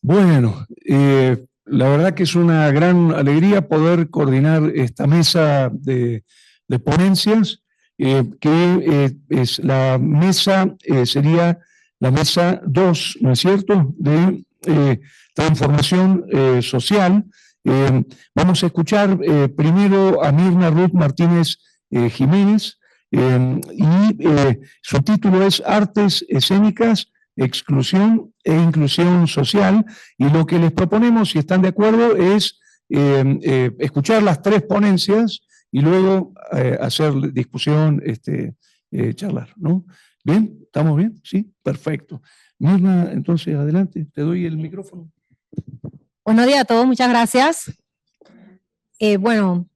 Bueno, la verdad que es una gran alegría poder coordinar esta mesa de ponencias, es la mesa, sería la mesa 2, ¿no es cierto?, de transformación social. Vamos a escuchar primero a Mirna Ruth Martínez Jiménez, su título es Artes Escénicas, Exclusión e Inclusión Social, y lo que les proponemos, si están de acuerdo, es escuchar las tres ponencias y luego hacer discusión, charlar, ¿no? ¿Bien? ¿Estamos bien? Sí, perfecto. Mirna, entonces adelante, te doy el micrófono. Buenos días a todos, muchas gracias. Bueno,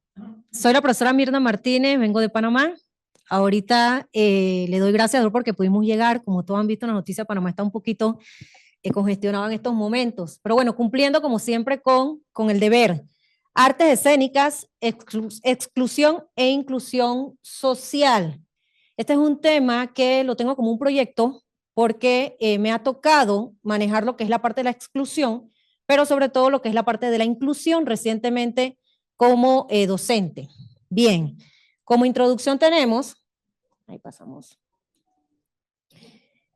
soy la profesora Mirna Martínez, vengo de Panamá. Ahorita le doy gracias a Dios porque pudimos llegar, como todos han visto en la noticia, Panamá está un poquito congestionado en estos momentos, pero bueno, cumpliendo como siempre con el deber. Artes escénicas, exclusión e inclusión social. Este es un tema que lo tengo como un proyecto porque me ha tocado manejar lo que es la parte de la exclusión, pero sobre todo lo que es la parte de la inclusión recientemente como docente. Bien, como introducción tenemos, ahí pasamos,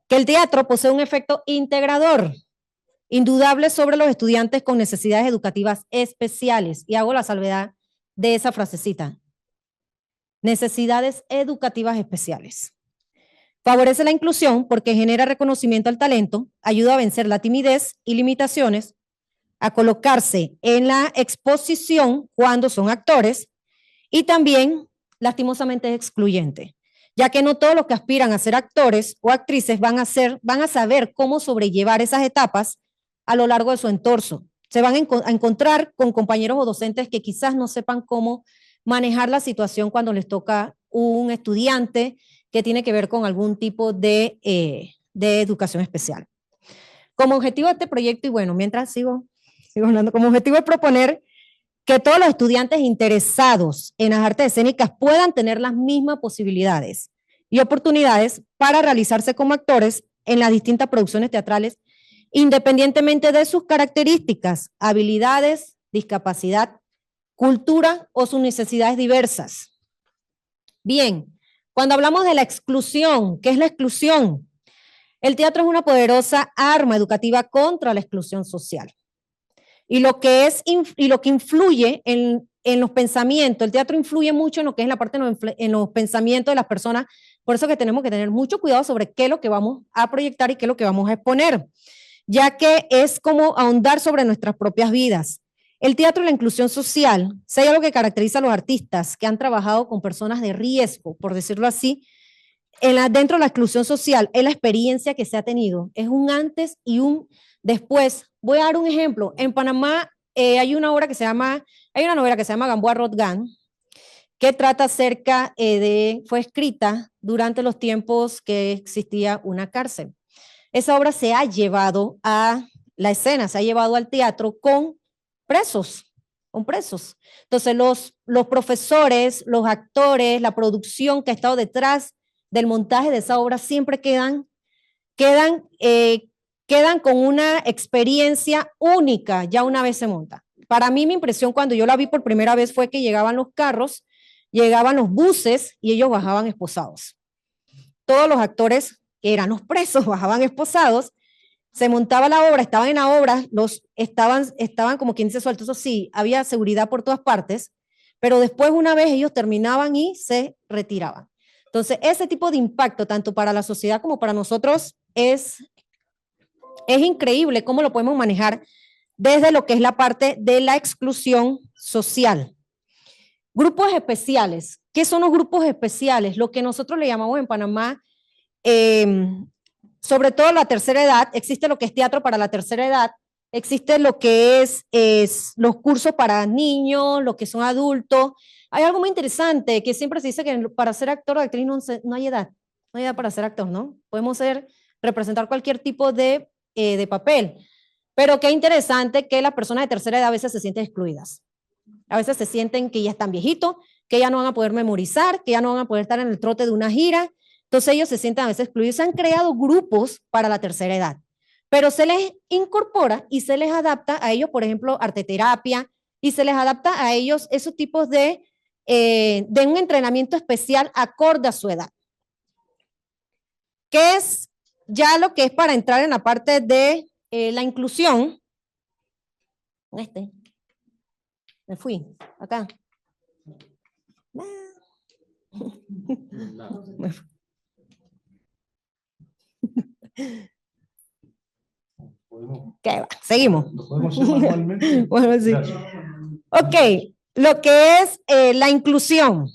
que el teatro posee un efecto integrador, indudable sobre los estudiantes con necesidades educativas especiales, y hago la salvedad de esa frasecita, necesidades educativas especiales. Favorece la inclusión porque genera reconocimiento al talento, ayuda a vencer la timidez y limitaciones, a colocarse en la exposición cuando son actores, y también, lastimosamente, es excluyente, ya que no todos los que aspiran a ser actores o actrices van a saber cómo sobrellevar esas etapas a lo largo de su entorno. Se van a encontrar con compañeros o docentes que quizás no sepan cómo manejar la situación cuando les toca un estudiante que tiene que ver con algún tipo de educación especial. Como objetivo de este proyecto, y bueno, mientras sigo hablando, como objetivo es proponer que todos los estudiantes interesados en las artes escénicas puedan tener las mismas posibilidades y oportunidades para realizarse como actores en las distintas producciones teatrales, independientemente de sus características, habilidades, discapacidad, cultura o sus necesidades diversas. Bien, cuando hablamos de la exclusión, ¿qué es la exclusión? El teatro es una poderosa arma educativa contra la exclusión social. Y lo que influye en los pensamientos, el teatro influye mucho en lo que es la parte en los pensamientos de las personas, por eso que tenemos que tener mucho cuidado sobre qué es lo que vamos a proyectar y qué es lo que vamos a exponer, ya que es como ahondar sobre nuestras propias vidas. El teatro y la inclusión social, si hay algo que caracteriza a los artistas que han trabajado con personas de riesgo, por decirlo así, dentro de la exclusión social, es la experiencia que se ha tenido, es un antes y un después. Voy a dar un ejemplo. En Panamá hay una novela que se llama Gamboa Rotgan, que trata acerca fue escrita durante los tiempos que existía una cárcel. Esa obra se ha llevado a la escena, se ha llevado al teatro con presos. Entonces los profesores, los actores, la producción que ha estado detrás del montaje de esa obra siempre quedan con una experiencia única ya una vez se monta. Para mí mi impresión cuando yo la vi por primera vez fue que llegaban los carros, llegaban los buses y ellos bajaban esposados. Todos los actores que eran los presos bajaban esposados, se montaba la obra, estaban en la obra, estaban como quien dice sueltos, eso sí, había seguridad por todas partes, pero después una vez ellos terminaban y se retiraban. Entonces, ese tipo de impacto, tanto para la sociedad como para nosotros, es increíble cómo lo podemos manejar desde lo que es la parte de la exclusión social. Grupos especiales. ¿Qué son los grupos especiales? Lo que nosotros le llamamos en Panamá, sobre todo la tercera edad, existe lo que es teatro para la tercera edad, existe lo que es los cursos para niños, lo que son adultos. Hay algo muy interesante que siempre se dice que para ser actor o actriz no hay edad para ser actor, ¿no? Podemos representar cualquier tipo de papel, pero qué interesante que las personas de tercera edad a veces se sienten excluidas, a veces se sienten que ya están viejitos, que ya no van a poder memorizar, que ya no van a poder estar en el trote de una gira, entonces ellos se sienten a veces excluidos. Se han creado grupos para la tercera edad, pero se les incorpora y se les adapta a ellos, por ejemplo, arteterapia, y se les adapta a ellos esos tipos de un entrenamiento especial acorde a su edad. ¿Qué es ya lo que es para entrar en la parte de la inclusión? Me fui, acá. ¿Qué va? Seguimos. ¿Lo podemos hacer manualmente? Bueno, sí. Ok, lo que es la inclusión.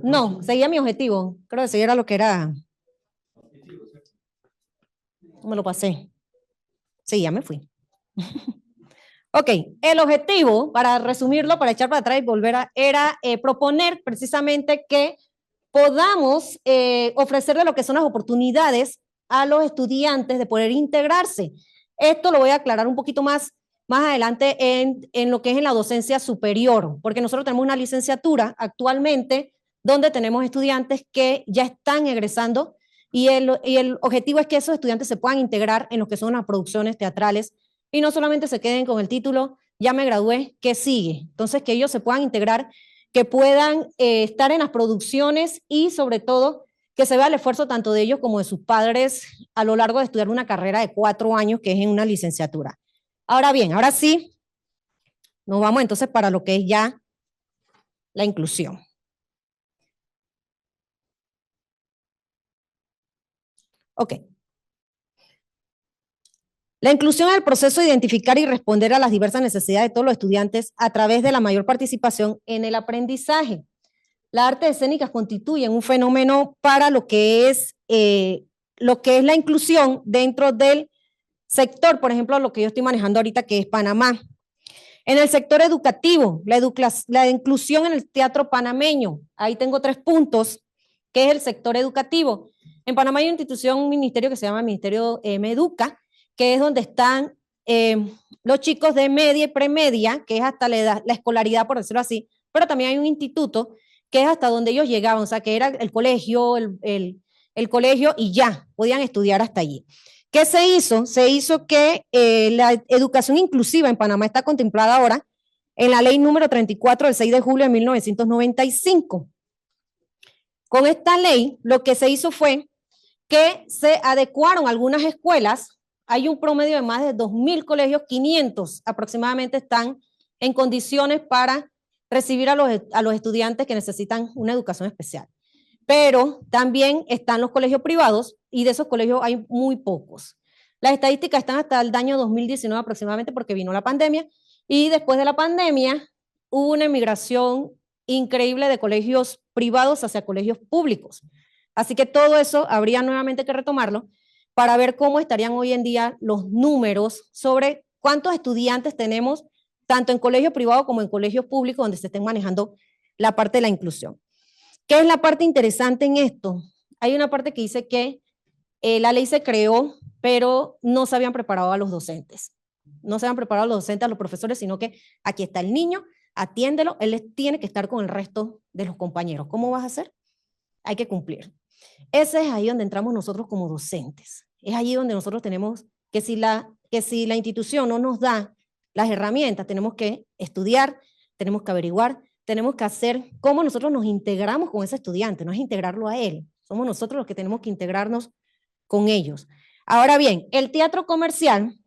No, seguía mi objetivo. Creo que seguía era lo que era. Me lo pasé. Sí, ya me fui. Ok, el objetivo, para resumirlo, para echar para atrás y volver a, era proponer precisamente que podamos ofrecerle lo que son las oportunidades a los estudiantes de poder integrarse. Esto lo voy a aclarar un poquito más adelante en lo que es en la docencia superior, porque nosotros tenemos una licenciatura actualmente donde tenemos estudiantes que ya están egresando y el objetivo es que esos estudiantes se puedan integrar en lo que son las producciones teatrales y no solamente se queden con el título, ya me gradué, ¿qué sigue? Entonces, que ellos se puedan integrar, que puedan estar en las producciones y sobre todo que se vea el esfuerzo tanto de ellos como de sus padres a lo largo de estudiar una carrera de 4 años que es en una licenciatura. Ahora bien, ahora sí, nos vamos entonces para lo que es ya la inclusión. Ok. La inclusión es el proceso de identificar y responder a las diversas necesidades de todos los estudiantes a través de la mayor participación en el aprendizaje. Las artes escénicas constituyen un fenómeno para lo que es la inclusión dentro del sector, por ejemplo, lo que yo estoy manejando ahorita, que es Panamá. En el sector educativo, la inclusión en el teatro panameño, ahí tengo 3 puntos, que es el sector educativo. En Panamá hay una institución, un ministerio que se llama Ministerio Meduca, que es donde están los chicos de media y premedia, que es hasta la escolaridad, por decirlo así, pero también hay un instituto que es hasta donde ellos llegaban, o sea, que era el colegio, el colegio y ya, podían estudiar hasta allí. ¿Qué se hizo? Se hizo que la educación inclusiva en Panamá está contemplada ahora en la ley número 34 del 6 de julio de 1995. Con esta ley, lo que se hizo fue que se adecuaron algunas escuelas. Hay un promedio de más de 2.000 colegios, 500 aproximadamente están en condiciones para recibir a los estudiantes que necesitan una educación especial. Pero también están los colegios privados y de esos colegios hay muy pocos. Las estadísticas están hasta el año 2019 aproximadamente porque vino la pandemia y después de la pandemia hubo una emigración increíble de colegios privados hacia colegios públicos. Así que todo eso habría nuevamente que retomarlo para ver cómo estarían hoy en día los números sobre cuántos estudiantes tenemos tanto en colegio privado como en colegios públicos donde se estén manejando la parte de la inclusión. ¿Qué es la parte interesante en esto? Hay una parte que dice que la ley se creó, pero no se habían preparado a los docentes. No se habían preparado a los docentes, a los profesores, sino que aquí está el niño, atiéndelo, él tiene que estar con el resto de los compañeros. ¿Cómo vas a hacer? Hay que cumplir. Ese es ahí donde entramos nosotros como docentes. Es allí donde nosotros tenemos que si la institución no nos da las herramientas, tenemos que estudiar, tenemos que averiguar, tenemos que hacer cómo nosotros nos integramos con ese estudiante, no es integrarlo a él, somos nosotros los que tenemos que integrarnos con ellos. Ahora bien, el teatro comercial,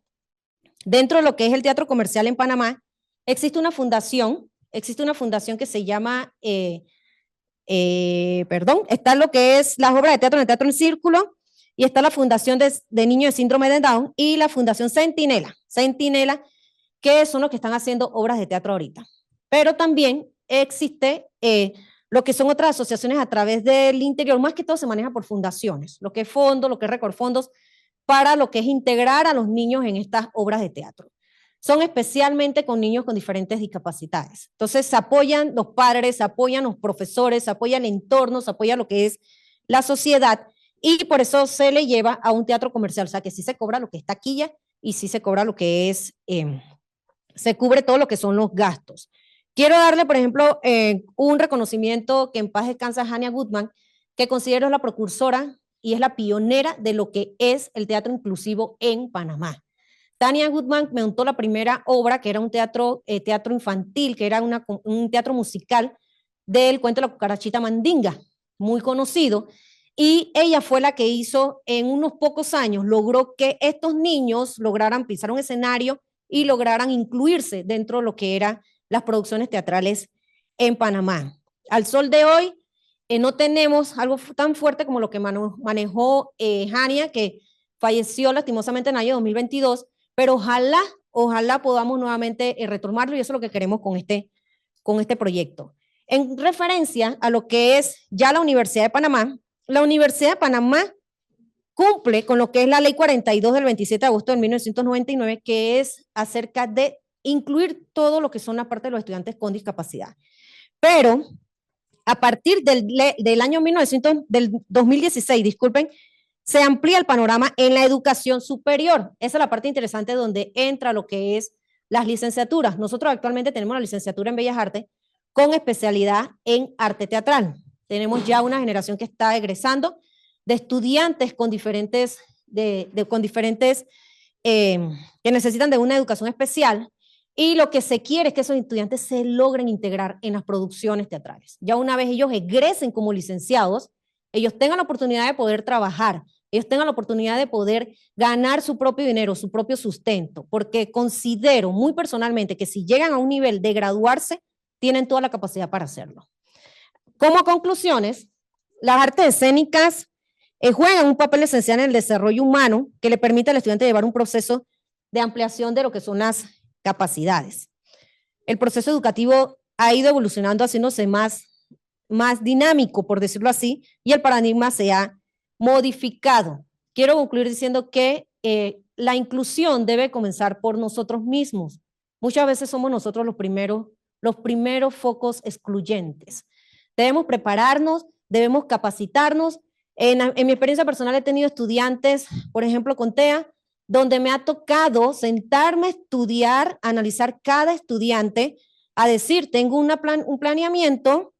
dentro de lo que es el teatro comercial en Panamá, existe una fundación que se llama, está lo que es las obras de teatro en el Teatro en Círculo, y está la Fundación de Niños de Síndrome de Down y la Fundación Centinela, que son los que están haciendo obras de teatro ahorita. Pero también existe lo que son otras asociaciones a través del interior, más que todo se maneja por fundaciones, lo que es fondo, lo que es Recorfondos, para lo que es integrar a los niños en estas obras de teatro. Son especialmente con niños con diferentes discapacidades. Entonces se apoyan los padres, se apoyan los profesores, se apoya el entorno, se apoya lo que es la sociedad y por eso se le lleva a un teatro comercial, o sea que sí se cobra lo que es taquilla y sí se cobra lo que es, se cubre todo lo que son los gastos. Quiero darle, por ejemplo, un reconocimiento que en paz descansa a Hania Goodman, que considero la precursora y es la pionera de lo que es el teatro inclusivo en Panamá. Tania Goodman me montó la primera obra, que era un teatro infantil, que era un teatro musical del cuento de la cucarachita Mandinga, muy conocido, y ella fue la que hizo en unos pocos años, logró que estos niños lograran pisar un escenario y lograran incluirse dentro de lo que eran las producciones teatrales en Panamá. Al sol de hoy, no tenemos algo tan fuerte como lo que manejó Jania, que falleció lastimosamente en el año 2022, pero ojalá podamos nuevamente retomarlo, y eso es lo que queremos con este proyecto. En referencia a lo que es ya la Universidad de Panamá cumple con lo que es la Ley 42 del 27 de agosto de 1999, que es acerca de incluir todo lo que son la parte de los estudiantes con discapacidad. Pero a partir del año 2016, disculpen, se amplía el panorama en la educación superior. Esa es la parte interesante donde entra lo que es las licenciaturas. Nosotros actualmente tenemos la licenciatura en Bellas Artes con especialidad en arte teatral. Tenemos ya una generación que está egresando de estudiantes con diferentes, que necesitan de una educación especial, y lo que se quiere es que esos estudiantes se logren integrar en las producciones teatrales. Ya una vez ellos egresen como licenciados, ellos tengan la oportunidad de poder trabajar, ellos tengan la oportunidad de poder ganar su propio dinero, su propio sustento, porque considero muy personalmente que si llegan a un nivel de graduarse, tienen toda la capacidad para hacerlo. Como conclusiones, las artes escénicas juegan un papel esencial en el desarrollo humano que le permite al estudiante llevar un proceso de ampliación de lo que son las capacidades. El proceso educativo ha ido evolucionando, haciéndose más dinámico, por decirlo así, y el paradigma se ha modificado. Quiero concluir diciendo que la inclusión debe comenzar por nosotros mismos. Muchas veces somos nosotros los primeros focos excluyentes. Debemos prepararnos, debemos capacitarnos. En mi experiencia personal he tenido estudiantes, por ejemplo con TEA, donde me ha tocado sentarme a estudiar, analizar cada estudiante, a decir, tengo un planeamiento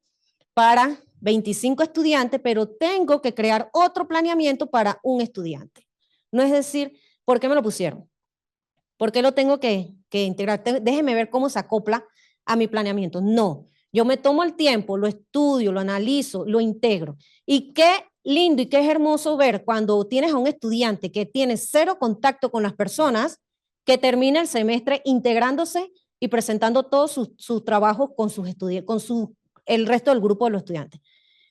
para 25 estudiantes, pero tengo que crear otro planeamiento para un estudiante. No es decir, ¿por qué me lo pusieron? ¿Por qué lo tengo que integrar? Déjeme ver cómo se acopla a mi planeamiento. No, yo me tomo el tiempo, lo estudio, lo analizo, lo integro. Y qué lindo y qué es hermoso ver cuando tienes a un estudiante que tiene cero contacto con las personas, que termina el semestre integrándose y presentando todos sus trabajos con el resto del grupo de los estudiantes.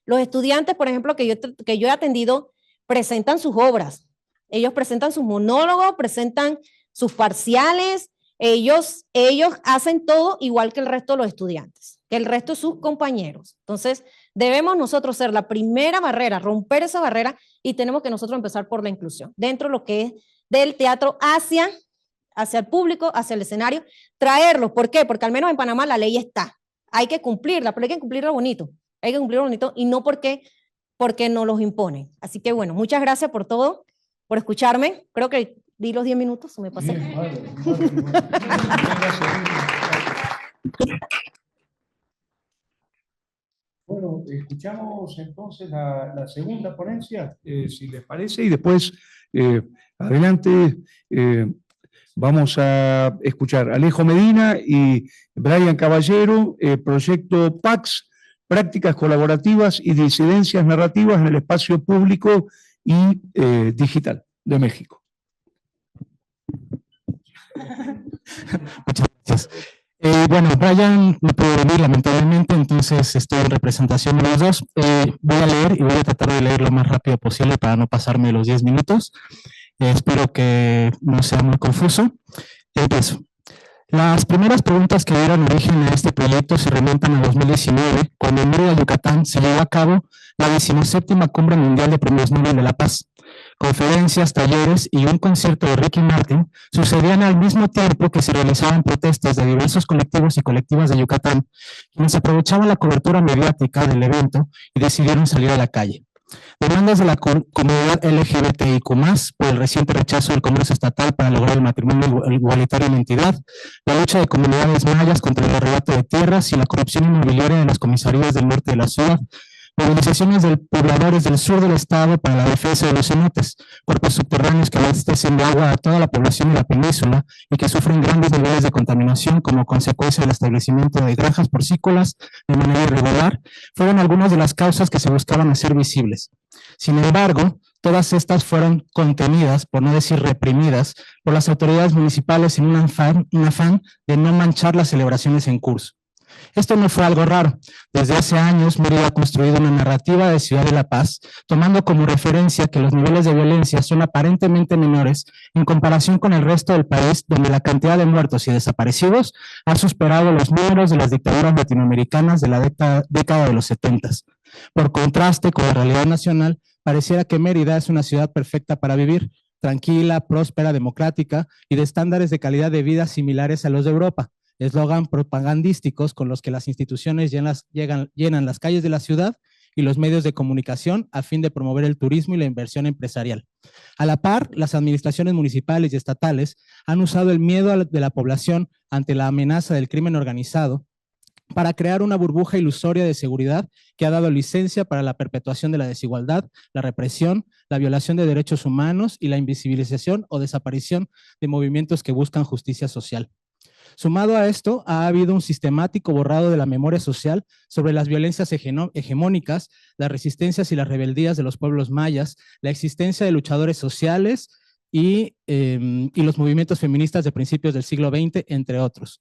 Los estudiantes, por ejemplo, que yo he atendido, presentan sus obras, ellos presentan sus monólogos, presentan sus parciales, ellos hacen todo igual que el resto de los estudiantes, que el resto de sus compañeros. Entonces, debemos nosotros ser la primera barrera, romper esa barrera, y tenemos que nosotros empezar por la inclusión, dentro de lo que es del teatro hacia el público, hacia el escenario, traerlos. ¿Por qué? Porque al menos en Panamá la ley está. Hay que cumplirla, pero hay que cumplirlo bonito. Hay que cumplirlo bonito y no porque nos los imponen. Así que bueno, muchas gracias por todo, por escucharme. Creo que di los 10 minutos, me pasé. Bien, vale. Bueno, escuchamos entonces la segunda ponencia, si les parece, y después, adelante, vamos a escuchar a Alejo Medina y Brian Caballero, proyecto PAX, Prácticas Colaborativas y Disidencias Narrativas en el Espacio Público y Digital de México. Muchas gracias. Bueno, Brian no pudo venir lamentablemente, entonces estoy en representación de los dos. Voy a leer y voy a tratar de leer lo más rápido posible para no pasarme los 10 minutos. Espero que no sea muy confuso. Empiezo. Las primeras preguntas que dieron origen a este proyecto se remontan a 2019, cuando en Mérida, Yucatán, se llevó a cabo la 17ª Cumbre Mundial de Premios Nobel de la Paz. Conferencias, talleres y un concierto de Ricky Martin sucedían al mismo tiempo que se realizaban protestas de diversos colectivos y colectivas de Yucatán, quienes aprovechaban la cobertura mediática del evento y decidieron salir a la calle. Demandas de la comunidad LGBTIQ+, por el reciente rechazo del Congreso Estatal para lograr el matrimonio igualitario en entidad, la lucha de comunidades mayas contra el arrebato de tierras y la corrupción inmobiliaria en las comisarías del norte de la ciudad, movilizaciones de pobladores del sur del estado para la defensa de los cenotes, cuerpos subterráneos que abastecen de agua a toda la población de la península y que sufren grandes niveles de contaminación como consecuencia del establecimiento de granjas porcícolas de manera irregular, fueron algunas de las causas que se buscaban hacer visibles. Sin embargo, todas estas fueron contenidas, por no decir reprimidas, por las autoridades municipales en un afán de no manchar las celebraciones en curso. Esto no fue algo raro. Desde hace años, Mérida ha construido una narrativa de ciudad de la paz, tomando como referencia que los niveles de violencia son aparentemente menores en comparación con el resto del país, donde la cantidad de muertos y desaparecidos ha superado los números de las dictaduras latinoamericanas de la década de los 70. Por contraste con la realidad nacional, pareciera que Mérida es una ciudad perfecta para vivir, tranquila, próspera, democrática y de estándares de calidad de vida similares a los de Europa. Eslogan propagandísticos con los que las instituciones llenan las calles de la ciudad y los medios de comunicación a fin de promover el turismo y la inversión empresarial. A la par, las administraciones municipales y estatales han usado el miedo de la población ante la amenaza del crimen organizado para crear una burbuja ilusoria de seguridad que ha dado licencia para la perpetuación de la desigualdad, la represión, la violación de derechos humanos y la invisibilización o desaparición de movimientos que buscan justicia social. Sumado a esto, ha habido un sistemático borrado de la memoria social sobre las violencias hegemónicas, las resistencias y las rebeldías de los pueblos mayas, la existencia de luchadores sociales y los movimientos feministas de principios del siglo XX, entre otros.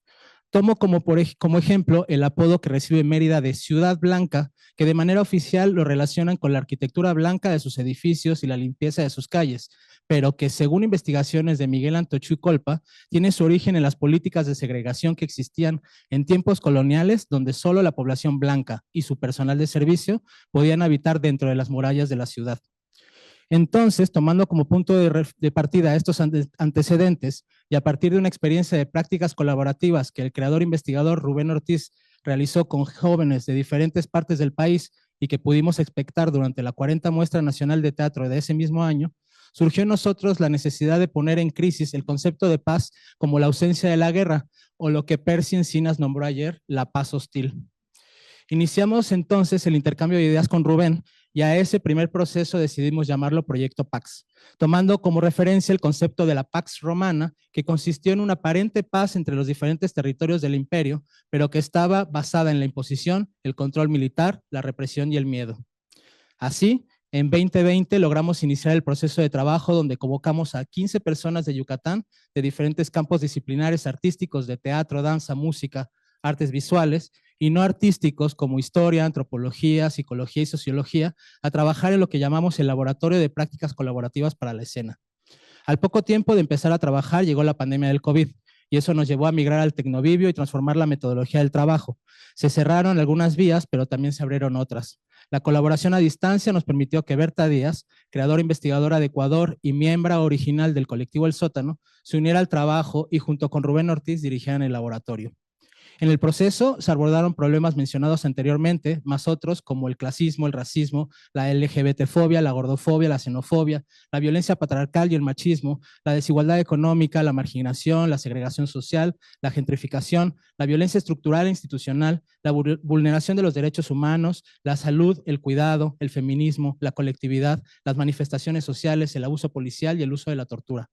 Tomo como ejemplo el apodo que recibe Mérida de Ciudad Blanca, que de manera oficial lo relacionan con la arquitectura blanca de sus edificios y la limpieza de sus calles, pero que según investigaciones de Miguel Antochú Colpa, tiene su origen en las políticas de segregación que existían en tiempos coloniales, donde solo la población blanca y su personal de servicio podían habitar dentro de las murallas de la ciudad. Entonces, tomando como punto de partida estos antecedentes y a partir de una experiencia de prácticas colaborativas que el creador investigador Rubén Ortiz realizó con jóvenes de diferentes partes del país y que pudimos expectar durante la 40 Muestra Nacional de Teatro de ese mismo año, surgió en nosotros la necesidad de poner en crisis el concepto de paz como la ausencia de la guerra, o lo que Percy Encinas nombró ayer, la paz hostil. Iniciamos entonces el intercambio de ideas con Rubén y a ese primer proceso decidimos llamarlo Proyecto Pax, tomando como referencia el concepto de la Pax Romana, que consistió en una aparente paz entre los diferentes territorios del imperio, pero que estaba basada en la imposición, el control militar, la represión y el miedo. Así, en 2020 logramos iniciar el proceso de trabajo donde convocamos a 15 personas de Yucatán de diferentes campos disciplinares artísticos de teatro, danza, música, artes visuales y no artísticos como historia, antropología, psicología y sociología a trabajar en lo que llamamos el Laboratorio de Prácticas Colaborativas para la Escena. Al poco tiempo de empezar a trabajar llegó la pandemia del COVID y eso nos llevó a migrar al Tecnovivio y transformar la metodología del trabajo. Se cerraron algunas vías, pero también se abrieron otras. La colaboración a distancia nos permitió que Berta Díaz, creadora investigadora de Ecuador y miembro original del colectivo El Sótano, se uniera al trabajo y junto con Rubén Ortiz dirigieran el laboratorio. En el proceso se abordaron problemas mencionados anteriormente, más otros como el clasismo, el racismo, la LGBTfobia, la gordofobia, la xenofobia, la violencia patriarcal y el machismo, la desigualdad económica, la marginación, la segregación social, la gentrificación, la violencia estructural e institucional, la vulneración de los derechos humanos, la salud, el cuidado, el feminismo, la colectividad, las manifestaciones sociales, el abuso policial y el uso de la tortura.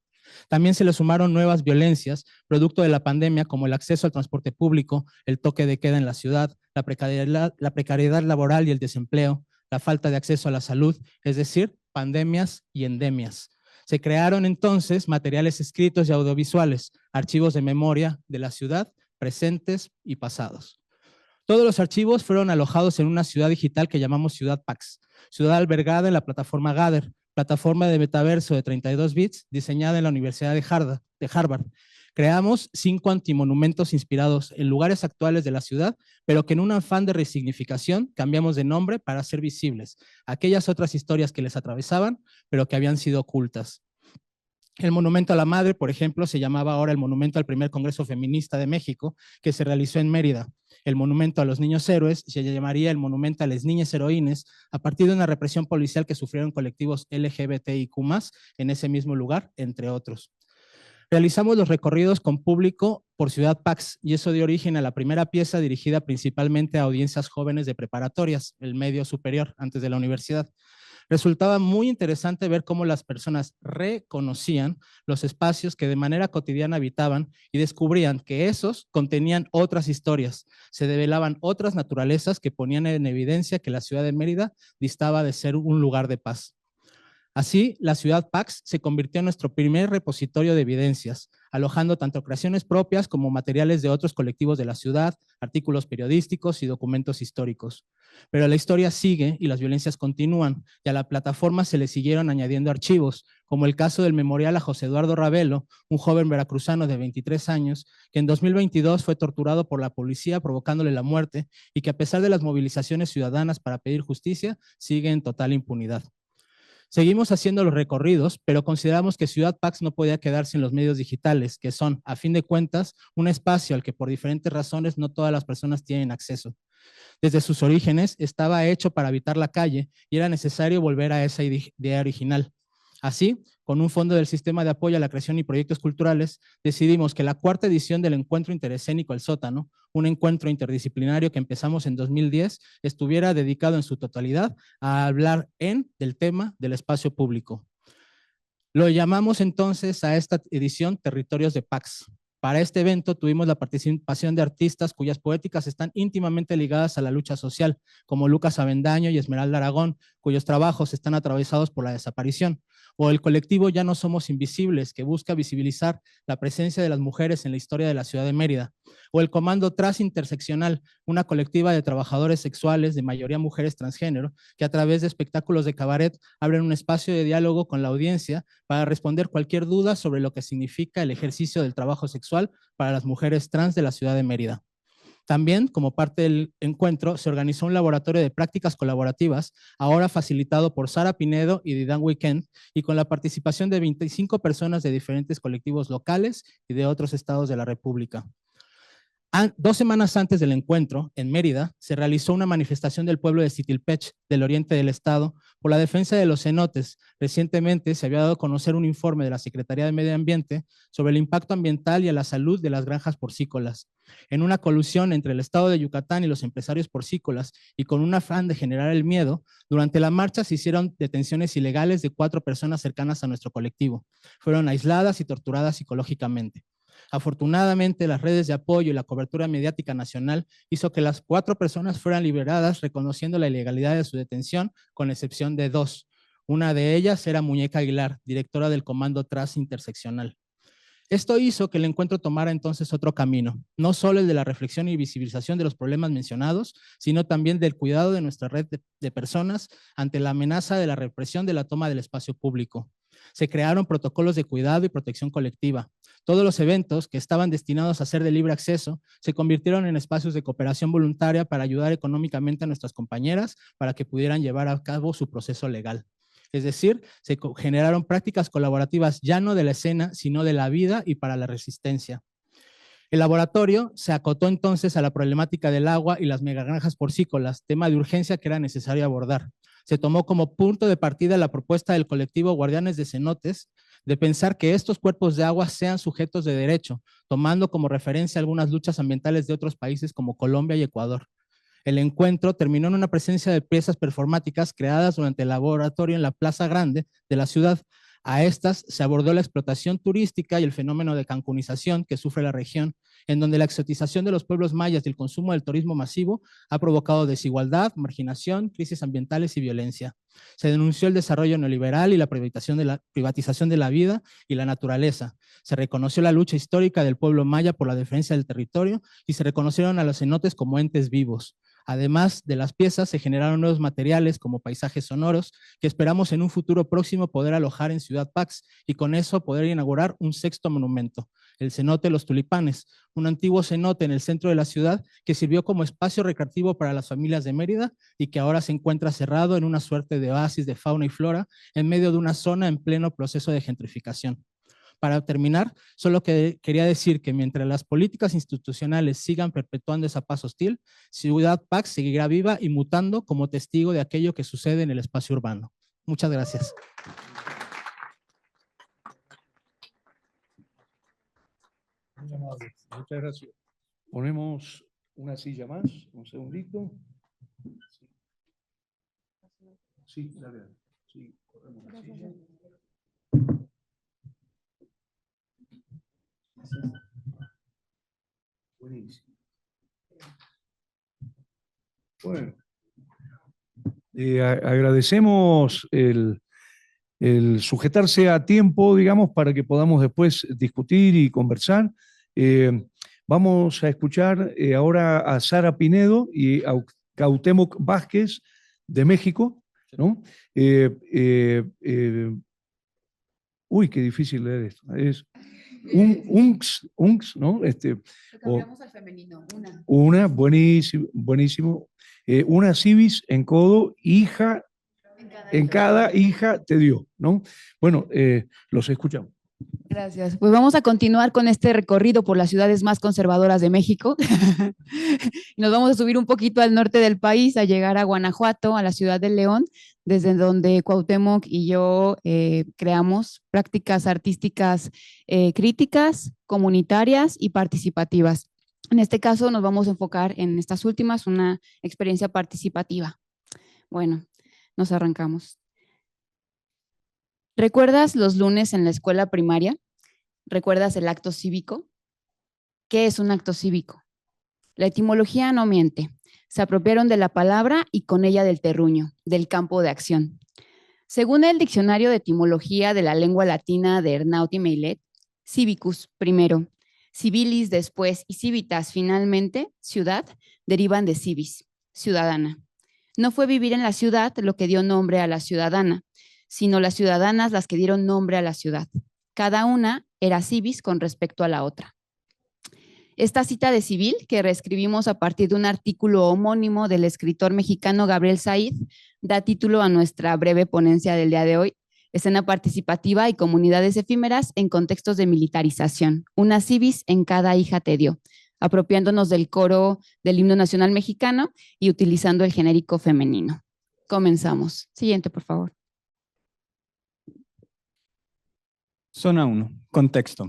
También se le sumaron nuevas violencias, producto de la pandemia, como el acceso al transporte público, el toque de queda en la ciudad, la precariedad laboral y el desempleo, la falta de acceso a la salud, es decir, pandemias y endemias. Se crearon entonces materiales escritos y audiovisuales, archivos de memoria de la ciudad, presentes y pasados. Todos los archivos fueron alojados en una ciudad digital que llamamos Ciudad Pax, ciudad albergada en la plataforma Gather, plataforma de metaverso de 32 bits diseñada en la Universidad de Harvard. Creamos 5 antimonumentos inspirados en lugares actuales de la ciudad, pero que en un afán de resignificación cambiamos de nombre para hacer visibles aquellas otras historias que les atravesaban, pero que habían sido ocultas. El Monumento a la Madre, por ejemplo, se llamaba ahora el Monumento al Primer Congreso Feminista de México, que se realizó en Mérida. El Monumento a los Niños Héroes se llamaría el Monumento a las Niñas Heroínes, a partir de una represión policial que sufrieron colectivos LGBTIQ+, en ese mismo lugar, entre otros. Realizamos los recorridos con público por Ciudad Pax, y eso dio origen a la primera pieza dirigida principalmente a audiencias jóvenes de preparatorias, el medio superior, antes de la universidad. Resultaba muy interesante ver cómo las personas reconocían los espacios que de manera cotidiana habitaban y descubrían que esos contenían otras historias, se develaban otras naturalezas que ponían en evidencia que la ciudad de Mérida distaba de ser un lugar de paz. Así, la ciudad Pax se convirtió en nuestro primer repositorio de evidencias, alojando tanto creaciones propias como materiales de otros colectivos de la ciudad, artículos periodísticos y documentos históricos. Pero la historia sigue y las violencias continúan, y a la plataforma se le siguieron añadiendo archivos, como el caso del memorial a José Eduardo Ravelo, un joven veracruzano de 23 años, que en 2022 fue torturado por la policía provocándole la muerte y que a pesar de las movilizaciones ciudadanas para pedir justicia, sigue en total impunidad. Seguimos haciendo los recorridos, pero consideramos que Ciudad Pax no podía quedarse en los medios digitales, que son, a fin de cuentas, un espacio al que por diferentes razones no todas las personas tienen acceso. Desde sus orígenes estaba hecho para habitar la calle y era necesario volver a esa idea original. Así, con un fondo del Sistema de Apoyo a la Creación y Proyectos Culturales, decidimos que la cuarta edición del Encuentro Interescénico El Sótano, un encuentro interdisciplinario que empezamos en 2010, estuviera dedicado en su totalidad a hablar del tema del espacio público. Lo llamamos entonces a esta edición Territorios de Pax. Para este evento tuvimos la participación de artistas cuyas poéticas están íntimamente ligadas a la lucha social, como Lucas Avendaño y Esmeralda Aragón, cuyos trabajos están atravesados por la desaparición, o el colectivo Ya no somos invisibles, que busca visibilizar la presencia de las mujeres en la historia de la ciudad de Mérida, o el Comando Transinterseccional, una colectiva de trabajadores sexuales, de mayoría mujeres transgénero, que a través de espectáculos de cabaret abren un espacio de diálogo con la audiencia para responder cualquier duda sobre lo que significa el ejercicio del trabajo sexual para las mujeres trans de la ciudad de Mérida. También, como parte del encuentro, se organizó un laboratorio de prácticas colaborativas, ahora facilitado por Sara Pinedo y Didan Weekend, y con la participación de 25 personas de diferentes colectivos locales y de otros estados de la República. 2 semanas antes del encuentro, en Mérida, se realizó una manifestación del pueblo de Citilpech, del oriente del estado, por la defensa de los cenotes. Recientemente se había dado a conocer un informe de la Secretaría de Medio Ambiente sobre el impacto ambiental y a la salud de las granjas porcícolas. En una colusión entre el estado de Yucatán y los empresarios porcícolas y con un afán de generar el miedo, durante la marcha se hicieron detenciones ilegales de 4 personas cercanas a nuestro colectivo. Fueron aisladas y torturadas psicológicamente. Afortunadamente, las redes de apoyo y la cobertura mediática nacional hizo que las 4 personas fueran liberadas reconociendo la ilegalidad de su detención, con excepción de 2. Una de ellas era Muñeca Aguilar, directora del Comando Transinterseccional. Esto hizo que el encuentro tomara entonces otro camino, no solo el de la reflexión y visibilización de los problemas mencionados, sino también del cuidado de nuestra red de personas ante la amenaza de la represión de la toma del espacio público. Se crearon protocolos de cuidado y protección colectiva. Todos los eventos que estaban destinados a ser de libre acceso se convirtieron en espacios de cooperación voluntaria para ayudar económicamente a nuestras compañeras para que pudieran llevar a cabo su proceso legal. Es decir, se generaron prácticas colaborativas ya no de la escena, sino de la vida y para la resistencia. El laboratorio se acotó entonces a la problemática del agua y las megagranjas porcícolas, tema de urgencia que era necesario abordar. Se tomó como punto de partida la propuesta del colectivo Guardianes de Cenotes de pensar que estos cuerpos de agua sean sujetos de derecho, tomando como referencia algunas luchas ambientales de otros países como Colombia y Ecuador. El encuentro terminó en una presencia de piezas performáticas creadas durante el laboratorio en la Plaza Grande de la ciudad. A estas se abordó la explotación turística y el fenómeno de cancunización que sufre la región, en donde la exotización de los pueblos mayas y el consumo del turismo masivo ha provocado desigualdad, marginación, crisis ambientales y violencia. Se denunció el desarrollo neoliberal y la privatización de la vida y la naturaleza. Se reconoció la lucha histórica del pueblo maya por la defensa del territorio y se reconocieron a los cenotes como entes vivos. Además de las piezas, se generaron nuevos materiales como paisajes sonoros que esperamos en un futuro próximo poder alojar en Ciudad Pax y con eso poder inaugurar un 6º monumento, el cenote Los Tulipanes, un antiguo cenote en el centro de la ciudad que sirvió como espacio recreativo para las familias de Mérida y que ahora se encuentra cerrado en una suerte de oasis de fauna y flora en medio de una zona en pleno proceso de gentrificación. Para terminar, solo quería decir que mientras las políticas institucionales sigan perpetuando esa paz hostil, Ciudad Pax seguirá viva y mutando como testigo de aquello que sucede en el espacio urbano. Muchas gracias. Muy amable. Muchas gracias. Ponemos una silla más, un segundito. Sí, la verdad. Sí, corremos la silla. Buenísimo. Bueno, agradecemos el sujetarse a tiempo, digamos, para que podamos después discutir y conversar. Vamos a escuchar ahora a Sara Pinedo y a Cuauhtémoc Vázquez de México, ¿no? Uy, qué difícil leer esto. Es unx, ¿no? Cambiamos al femenino, una, buenísimo, buenísimo. Una civis en codo, hija, en cada hija te dio, ¿no? Bueno, los escuchamos. Gracias. Pues vamos a continuar con este recorrido por las ciudades más conservadoras de México. Nos vamos a subir un poquito al norte del país, a llegar a Guanajuato, a la ciudad de León, desde donde Cuauhtémoc y yo creamos prácticas artísticas críticas, comunitarias y participativas. En este caso nos vamos a enfocar en estas últimas, una experiencia participativa. Bueno, nos arrancamos. ¿Recuerdas los lunes en la escuela primaria? ¿Recuerdas el acto cívico? ¿Qué es un acto cívico? La etimología no miente. Se apropiaron de la palabra y con ella del terruño, del campo de acción. Según el diccionario de etimología de la lengua latina de Ernaut y Meillet, civicus primero, civilis después y civitas finalmente, ciudad, derivan de civis, ciudadana. No fue vivir en la ciudad lo que dio nombre a la ciudadana, sino las ciudadanas las que dieron nombre a la ciudad. Cada una era civis con respecto a la otra. Esta cita de civil, que reescribimos a partir de un artículo homónimo del escritor mexicano Gabriel Said, da título a nuestra breve ponencia del día de hoy, escena participativa y comunidades efímeras en contextos de militarización. Una civis en cada hija te dio, apropiándonos del coro del himno nacional mexicano y utilizando el genérico femenino. Comenzamos. Siguiente, por favor. Zona 1. Contexto.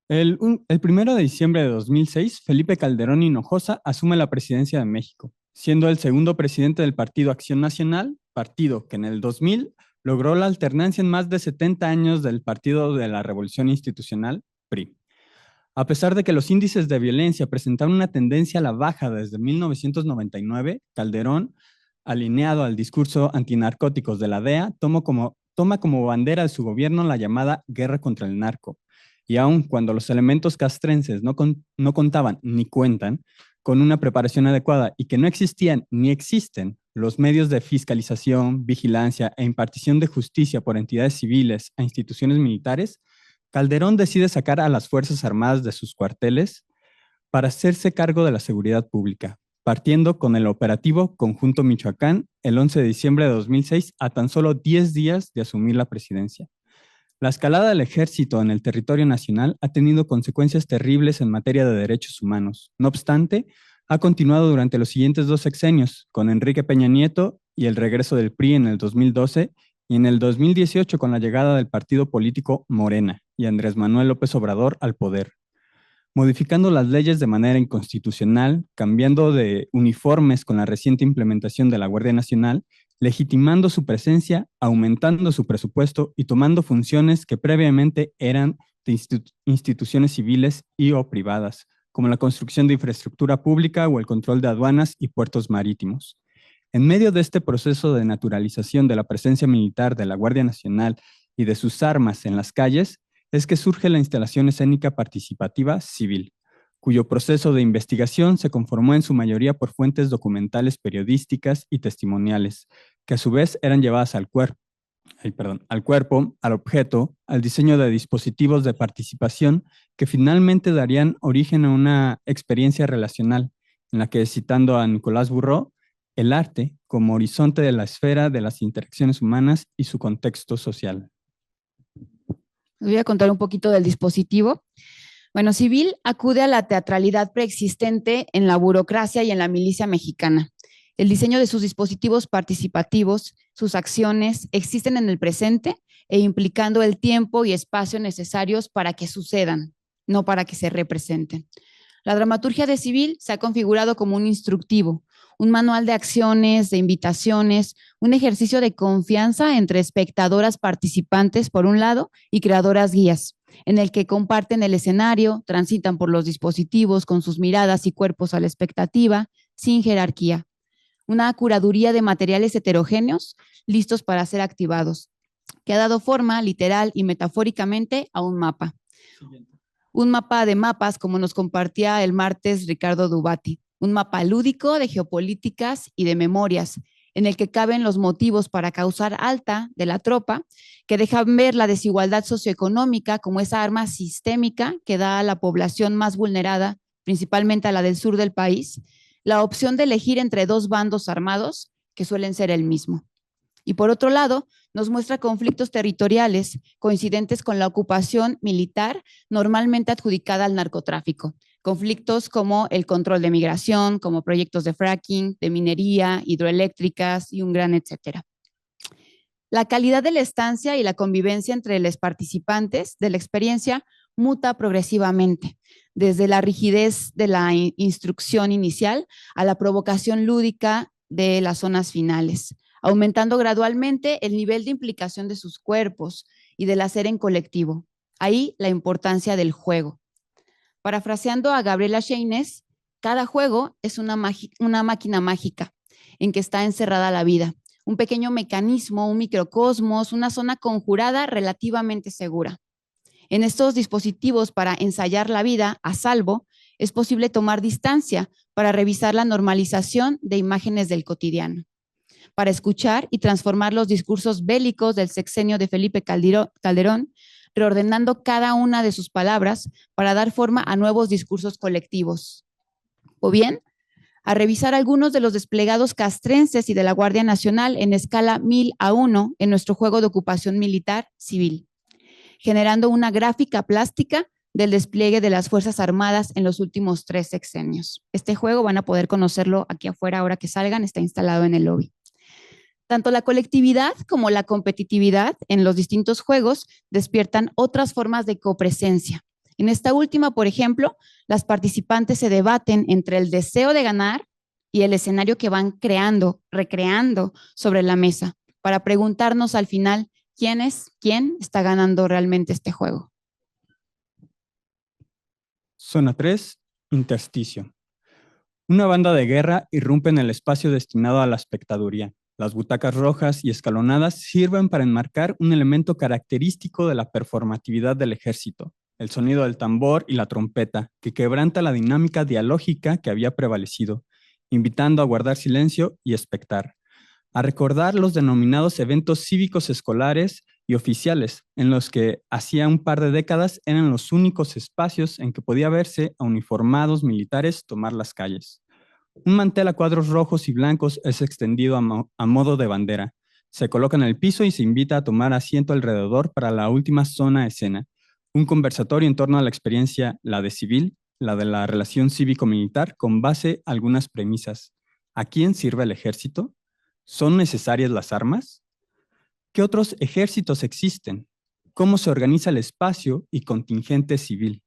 El 1 de diciembre de 2006, Felipe Calderón Hinojosa asume la presidencia de México, siendo el segundo presidente del Partido Acción Nacional, partido que en el 2000 logró la alternancia en más de 70 años del Partido de la Revolución Institucional, PRI. A pesar de que los índices de violencia presentaron una tendencia a la baja desde 1999, Calderón, alineado al discurso antinarcóticos de la DEA, toma como bandera de su gobierno la llamada guerra contra el narco. Y aun cuando los elementos castrenses no contaban ni cuentan con una preparación adecuada y que no existían ni existen los medios de fiscalización, vigilancia e impartición de justicia por entidades civiles a instituciones militares, Calderón decide sacar a las Fuerzas Armadas de sus cuarteles para hacerse cargo de la seguridad pública, partiendo con el operativo Conjunto Michoacán el 11 de diciembre de 2006 a tan solo 10 días de asumir la presidencia. La escalada del ejército en el territorio nacional ha tenido consecuencias terribles en materia de derechos humanos. No obstante, ha continuado durante los siguientes 2 sexenios, con Enrique Peña Nieto y el regreso del PRI en el 2012 y en el 2018 con la llegada del partido político Morena y Andrés Manuel López Obrador al poder, modificando las leyes de manera inconstitucional, cambiando de uniformes con la reciente implementación de la Guardia Nacional, legitimando su presencia, aumentando su presupuesto y tomando funciones que previamente eran de instituciones civiles y o privadas, como la construcción de infraestructura pública o el control de aduanas y puertos marítimos. En medio de este proceso de naturalización de la presencia militar de la Guardia Nacional y de sus armas en las calles, es que surge la instalación escénica participativa civil, cuyo proceso de investigación se conformó en su mayoría por fuentes documentales periodísticas y testimoniales, que a su vez eran llevadas al cuerpo, al objeto, al diseño de dispositivos de participación que finalmente darían origen a una experiencia relacional, en la que, citando a Nicolás Burro, el arte como horizonte de la esfera de las interacciones humanas y su contexto social. Les voy a contar un poquito del dispositivo. Bueno, Civil acude a la teatralidad preexistente en la burocracia y en la milicia mexicana. El diseño de sus dispositivos participativos, sus acciones, existen en el presente e implicando el tiempo y espacio necesarios para que sucedan. no para que se representen. La dramaturgia de Civil se ha configurado como un instructivo, un manual de acciones, de invitaciones, un ejercicio de confianza entre espectadoras participantes por un lado y creadoras guías, en el que comparten el escenario, transitan por los dispositivos con sus miradas y cuerpos a la expectativa, sin jerarquía. Una curaduría de materiales heterogéneos listos para ser activados, que ha dado forma literal y metafóricamente a un mapa. Un mapa de mapas, como nos compartía el martes Ricardo Dubati, un mapa lúdico de geopolíticas y de memorias, en el que caben los motivos para causar alta de la tropa, que dejan ver la desigualdad socioeconómica como esa arma sistémica que da a la población más vulnerada, principalmente a la del sur del país, la opción de elegir entre dos bandos armados que suelen ser el mismo. Y por otro lado, nos muestra conflictos territoriales coincidentes con la ocupación militar normalmente adjudicada al narcotráfico. Conflictos como el control de migración, como proyectos de fracking, de minería, hidroeléctricas y un gran etcétera. La calidad de la estancia y la convivencia entre los participantes de la experiencia muta progresivamente, desde la rigidez de la instrucción inicial a la provocación lúdica de las zonas finales, aumentando gradualmente el nivel de implicación de sus cuerpos y del hacer en colectivo. Ahí la importancia del juego. Parafraseando a Gabriela Sheines, cada juego es una máquina mágica en que está encerrada la vida, un pequeño mecanismo, un microcosmos, una zona conjurada relativamente segura. En estos dispositivos para ensayar la vida a salvo, es posible tomar distancia para revisar la normalización de imágenes del cotidiano, para escuchar y transformar los discursos bélicos del sexenio de Felipe Calderón, reordenando cada una de sus palabras para dar forma a nuevos discursos colectivos. O bien, a revisar algunos de los desplegados castrenses y de la Guardia Nacional en escala 1000:1 en nuestro juego de ocupación militar civil, generando una gráfica plástica del despliegue de las Fuerzas Armadas en los últimos 3 sexenios. Este juego van a poder conocerlo aquí afuera ahora que salgan, está instalado en el lobby. Tanto la colectividad como la competitividad en los distintos juegos despiertan otras formas de copresencia. En esta última, por ejemplo, las participantes se debaten entre el deseo de ganar y el escenario que van creando, recreando sobre la mesa, para preguntarnos al final quién está ganando realmente este juego. Zona 3, intersticio. Una banda de guerra irrumpe en el espacio destinado a la espectaduría. Las butacas rojas y escalonadas sirven para enmarcar un elemento característico de la performatividad del ejército, el sonido del tambor y la trompeta, que quebranta la dinámica dialógica que había prevalecido, invitando a guardar silencio y expectar, a recordar los denominados eventos cívicos escolares y oficiales, en los que hacía un par de décadas eran los únicos espacios en que podía verse a uniformados militares tomar las calles. Un mantel a cuadros rojos y blancos es extendido a modo de bandera. Se coloca en el piso y se invita a tomar asiento alrededor para la última zona escena. Un conversatorio en torno a la experiencia, la de civil, la de la relación cívico-militar, con base a algunas premisas. ¿A quién sirve el ejército? ¿Son necesarias las armas? ¿Qué otros ejércitos existen? ¿Cómo se organiza el espacio y contingente civil?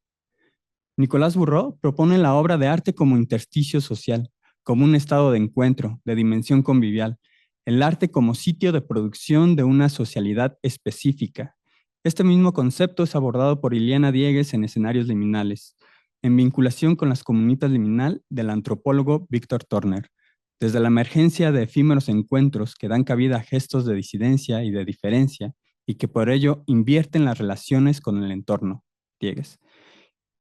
Nicolás Burro propone la obra de arte como intersticio social, como un estado de encuentro, de dimensión convivial, el arte como sitio de producción de una socialidad específica. Este mismo concepto es abordado por Iliana Diegues en Escenarios Liminales, en vinculación con las comunitas liminal del antropólogo Víctor Turner, desde la emergencia de efímeros encuentros que dan cabida a gestos de disidencia y de diferencia y que por ello invierten las relaciones con el entorno. Diegues.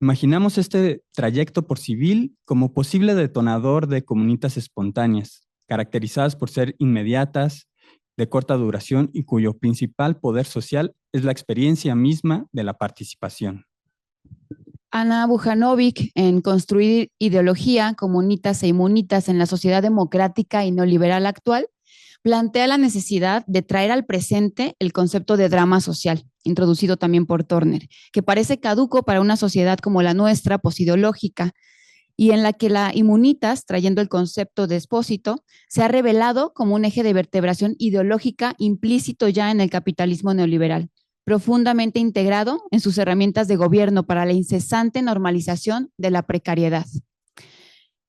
Imaginamos este trayecto por civil como posible detonador de comunitas espontáneas, caracterizadas por ser inmediatas, de corta duración y cuyo principal poder social es la experiencia misma de la participación. Ana Bujanovic, en Construir ideología, comunitas e inmunitas en la sociedad democrática y neoliberal actual, plantea la necesidad de traer al presente el concepto de drama social, introducido también por Turner, que parece caduco para una sociedad como la nuestra, posideológica, y en la que la Inmunitas, trayendo el concepto de expósito, se ha revelado como un eje de vertebración ideológica implícito ya en el capitalismo neoliberal, profundamente integrado en sus herramientas de gobierno para la incesante normalización de la precariedad.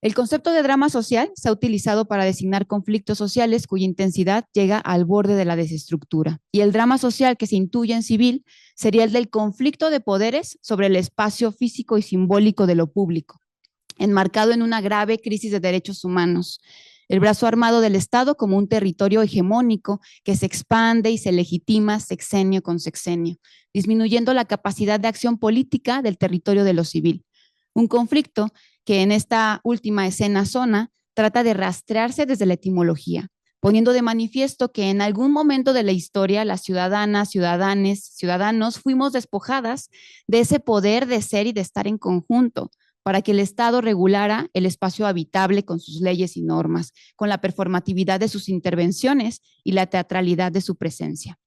El concepto de drama social se ha utilizado para designar conflictos sociales cuya intensidad llega al borde de la desestructura. Y el drama social que se intuye en civil sería el del conflicto de poderes sobre el espacio físico y simbólico de lo público, enmarcado en una grave crisis de derechos humanos. El brazo armado del Estado como un territorio hegemónico que se expande y se legitima sexenio con sexenio, disminuyendo la capacidad de acción política del territorio de lo civil. Un conflicto que en esta última zona trata de rastrearse desde la etimología, poniendo de manifiesto que en algún momento de la historia las ciudadanas, ciudadanos fuimos despojadas de ese poder de ser y de estar en conjunto, para que el Estado regulara el espacio habitable con sus leyes y normas, con la performatividad de sus intervenciones y la teatralidad de su presencia.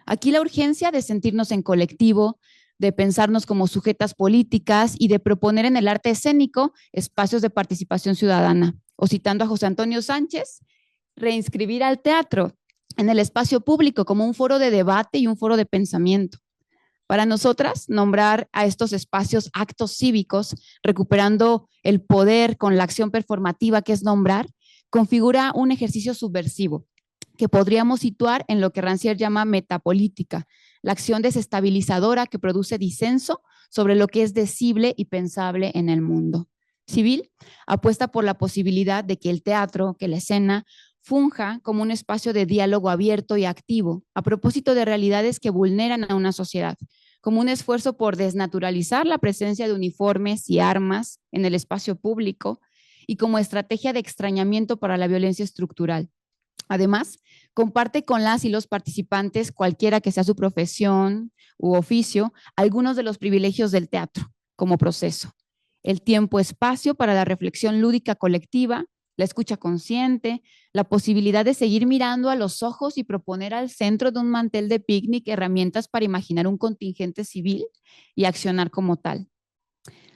Aquí la urgencia de sentirnos en colectivo, de pensarnos como sujetas políticas y de proponer en el arte escénico espacios de participación ciudadana. O citando a José Antonio Sánchez, reinscribir al teatro en el espacio público como un foro de debate y un foro de pensamiento. Para nosotras, nombrar a estos espacios actos cívicos, recuperando el poder con la acción performativa que es nombrar, configura un ejercicio subversivo que podríamos situar en lo que Rancière llama metapolítica, la acción desestabilizadora que produce disenso sobre lo que es decible y pensable en el mundo. Civil apuesta por la posibilidad de que el teatro, que la escena, funja como un espacio de diálogo abierto y activo a propósito de realidades que vulneran a una sociedad, como un esfuerzo por desnaturalizar la presencia de uniformes y armas en el espacio público y como estrategia de extrañamiento para la violencia estructural. Además, comparte con las y los participantes, cualquiera que sea su profesión u oficio, algunos de los privilegios del teatro como proceso. El tiempo-espacio para la reflexión lúdica colectiva, la escucha consciente, la posibilidad de seguir mirando a los ojos y proponer al centro de un mantel de picnic herramientas para imaginar un contingente civil y accionar como tal.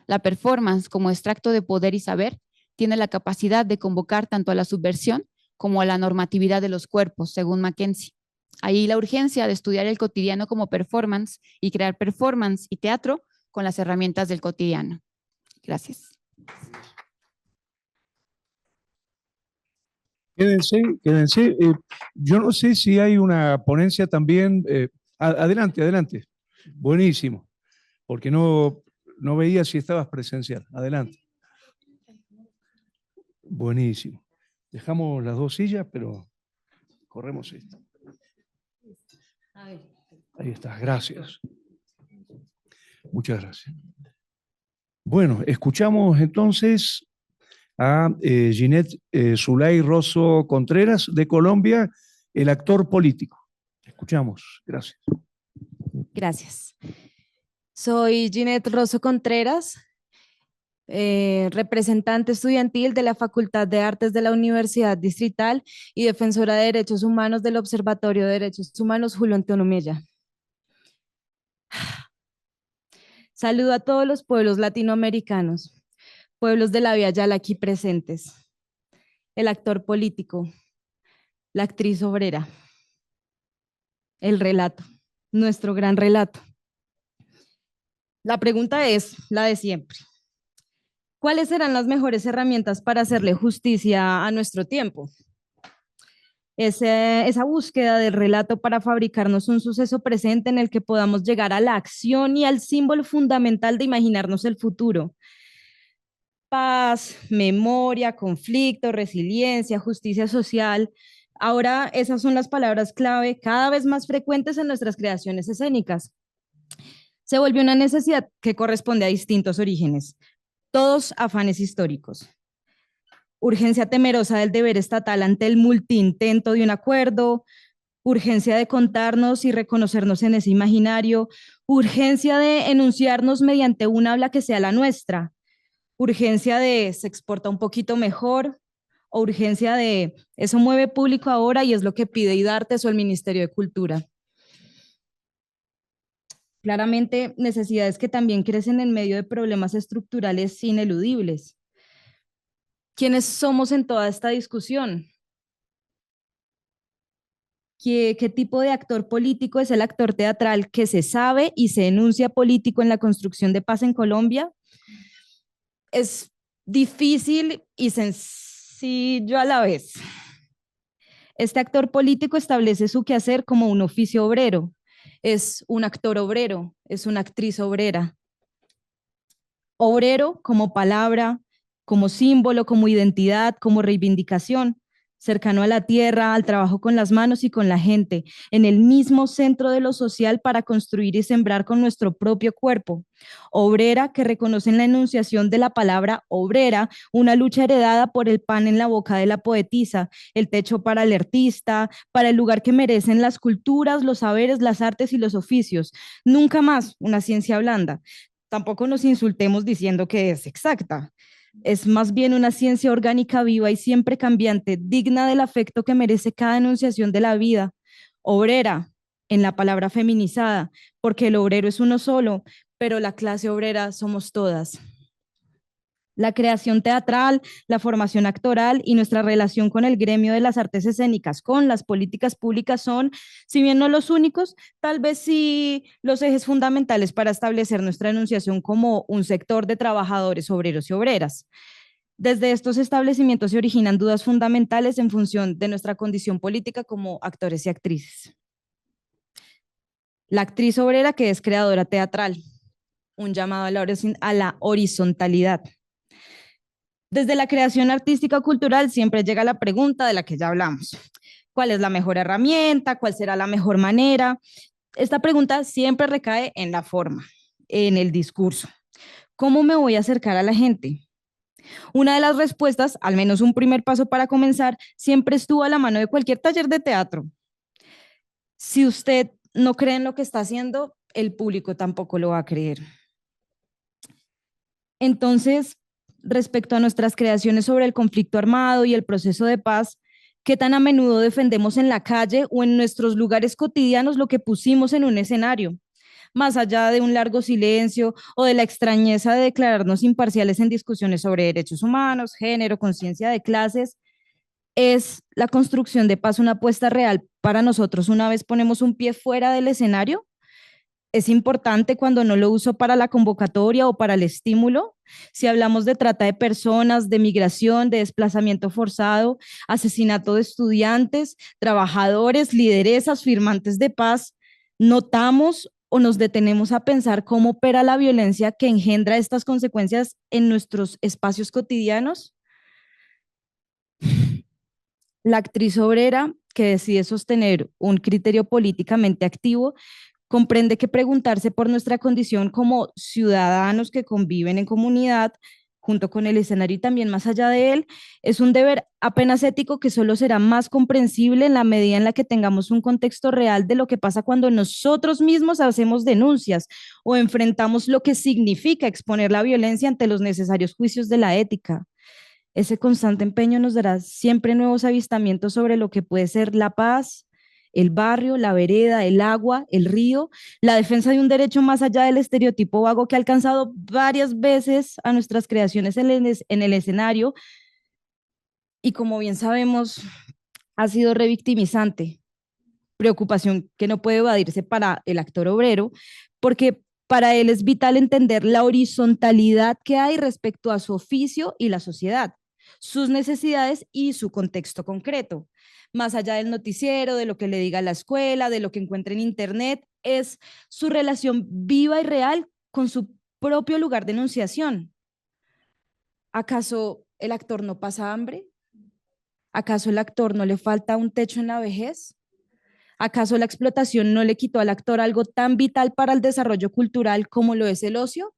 La performance, como extracto de poder y saber, tiene la capacidad de convocar tanto a la subversión como a la normatividad de los cuerpos, según Mackenzie. Ahí la urgencia de estudiar el cotidiano como performance y crear performance y teatro con las herramientas del cotidiano. Gracias. Quédense, quédense. Yo no sé si hay una ponencia también. Adelante, adelante. Buenísimo. Porque no veía si estabas presencial. Adelante. Buenísimo. Dejamos las dos sillas, pero corremos esta. Ahí está, gracias. Muchas gracias. Bueno, escuchamos entonces a Ginette Zulay Rosso Contreras de Colombia, el actor político. Escuchamos, gracias. Gracias. Soy Ginette Rosso Contreras, representante estudiantil de la Facultad de Artes de la Universidad Distrital y defensora de derechos humanos del Observatorio de Derechos Humanos Julio Antonio Mella. Saludo a todos los pueblos latinoamericanos, pueblos de la Vía Yala aquí presentes, el actor político, la actriz obrera, el relato, nuestro gran relato. La pregunta es la de siempre. ¿Cuáles serán las mejores herramientas para hacerle justicia a nuestro tiempo? Esa búsqueda del relato para fabricarnos un suceso presente en el que podamos llegar a la acción y al símbolo fundamental de imaginarnos el futuro. Paz, memoria, conflicto, resiliencia, justicia social. Ahora esas son las palabras clave cada vez más frecuentes en nuestras creaciones escénicas. Se volvió una necesidad que corresponde a distintos orígenes, todos afanes históricos. Urgencia temerosa del deber estatal ante el multiintento de un acuerdo, urgencia de contarnos y reconocernos en ese imaginario, urgencia de enunciarnos mediante un habla que sea la nuestra, urgencia de se exporta un poquito mejor, o urgencia de eso mueve público ahora y es lo que pide IDARTES o el Ministerio de Cultura. Claramente, necesidades que también crecen en medio de problemas estructurales ineludibles. ¿Quiénes somos en toda esta discusión? ¿Qué tipo de actor político es el actor teatral que se sabe y se enuncia político en la construcción de paz en Colombia? Es difícil y sencillo a la vez. Este actor político establece su quehacer como un oficio obrero. Es un actor obrero, es una actriz obrera. Obrero como palabra, como símbolo, como identidad, como reivindicación, cercano a la tierra, al trabajo con las manos y con la gente, en el mismo centro de lo social para construir y sembrar con nuestro propio cuerpo. Obrera que reconoce en la enunciación de la palabra obrera una lucha heredada por el pan en la boca de la poetisa, el techo para el artista, para el lugar que merecen las culturas, los saberes, las artes y los oficios. Nunca más una ciencia blanda. Tampoco nos insultemos diciendo que es exacta. Es más bien una ciencia orgánica viva y siempre cambiante, digna del afecto que merece cada enunciación de la vida. Obrera, en la palabra feminizada, porque el obrero es uno solo, pero la clase obrera somos todas. La creación teatral, la formación actoral y nuestra relación con el gremio de las artes escénicas, con las políticas públicas son, si bien no los únicos, tal vez sí los ejes fundamentales para establecer nuestra enunciación como un sector de trabajadores, obreros y obreras. Desde estos establecimientos se originan dudas fundamentales en función de nuestra condición política como actores y actrices. La actriz obrera que es creadora teatral, un llamado a la horizontalidad. Desde la creación artística o cultural siempre llega la pregunta de la que ya hablamos. ¿Cuál es la mejor herramienta? ¿Cuál será la mejor manera? Esta pregunta siempre recae en la forma, en el discurso. ¿Cómo me voy a acercar a la gente? Una de las respuestas, al menos un primer paso para comenzar, siempre estuvo a la mano de cualquier taller de teatro. Si usted no cree en lo que está haciendo, el público tampoco lo va a creer. Entonces, respecto a nuestras creaciones sobre el conflicto armado y el proceso de paz, ¿qué tan a menudo defendemos en la calle o en nuestros lugares cotidianos lo que pusimos en un escenario? Más allá de un largo silencio o de la extrañeza de declararnos imparciales en discusiones sobre derechos humanos, género, conciencia de clases, ¿es la construcción de paz una apuesta real para nosotros una vez ponemos un pie fuera del escenario? ¿Es importante cuando no lo uso para la convocatoria o para el estímulo? Si hablamos de trata de personas, de migración, de desplazamiento forzado, asesinato de estudiantes, trabajadores, lideresas, firmantes de paz, ¿notamos o nos detenemos a pensar cómo opera la violencia que engendra estas consecuencias en nuestros espacios cotidianos? La actriz obrera que decide sostener un criterio políticamente activo comprende que preguntarse por nuestra condición como ciudadanos que conviven en comunidad, junto con el escenario y también más allá de él, es un deber apenas ético que solo será más comprensible en la medida en la que tengamos un contexto real de lo que pasa cuando nosotros mismos hacemos denuncias o enfrentamos lo que significa exponer la violencia ante los necesarios juicios de la ética. Ese constante empeño nos dará siempre nuevos avistamientos sobre lo que puede ser la paz, el barrio, la vereda, el agua, el río, la defensa de un derecho más allá del estereotipo vago que ha alcanzado varias veces a nuestras creaciones en el escenario y, como bien sabemos, ha sido revictimizante, preocupación que no puede evadirse para el actor obrero, porque para él es vital entender la horizontalidad que hay respecto a su oficio y la sociedad, sus necesidades y su contexto concreto. Más allá del noticiero, de lo que le diga la escuela, de lo que encuentre en internet, es su relación viva y real con su propio lugar de enunciación. ¿Acaso el actor no pasa hambre? ¿Acaso el actor no le falta un techo en la vejez? ¿Acaso la explotación no le quitó al actor algo tan vital para el desarrollo cultural como lo es el ocio?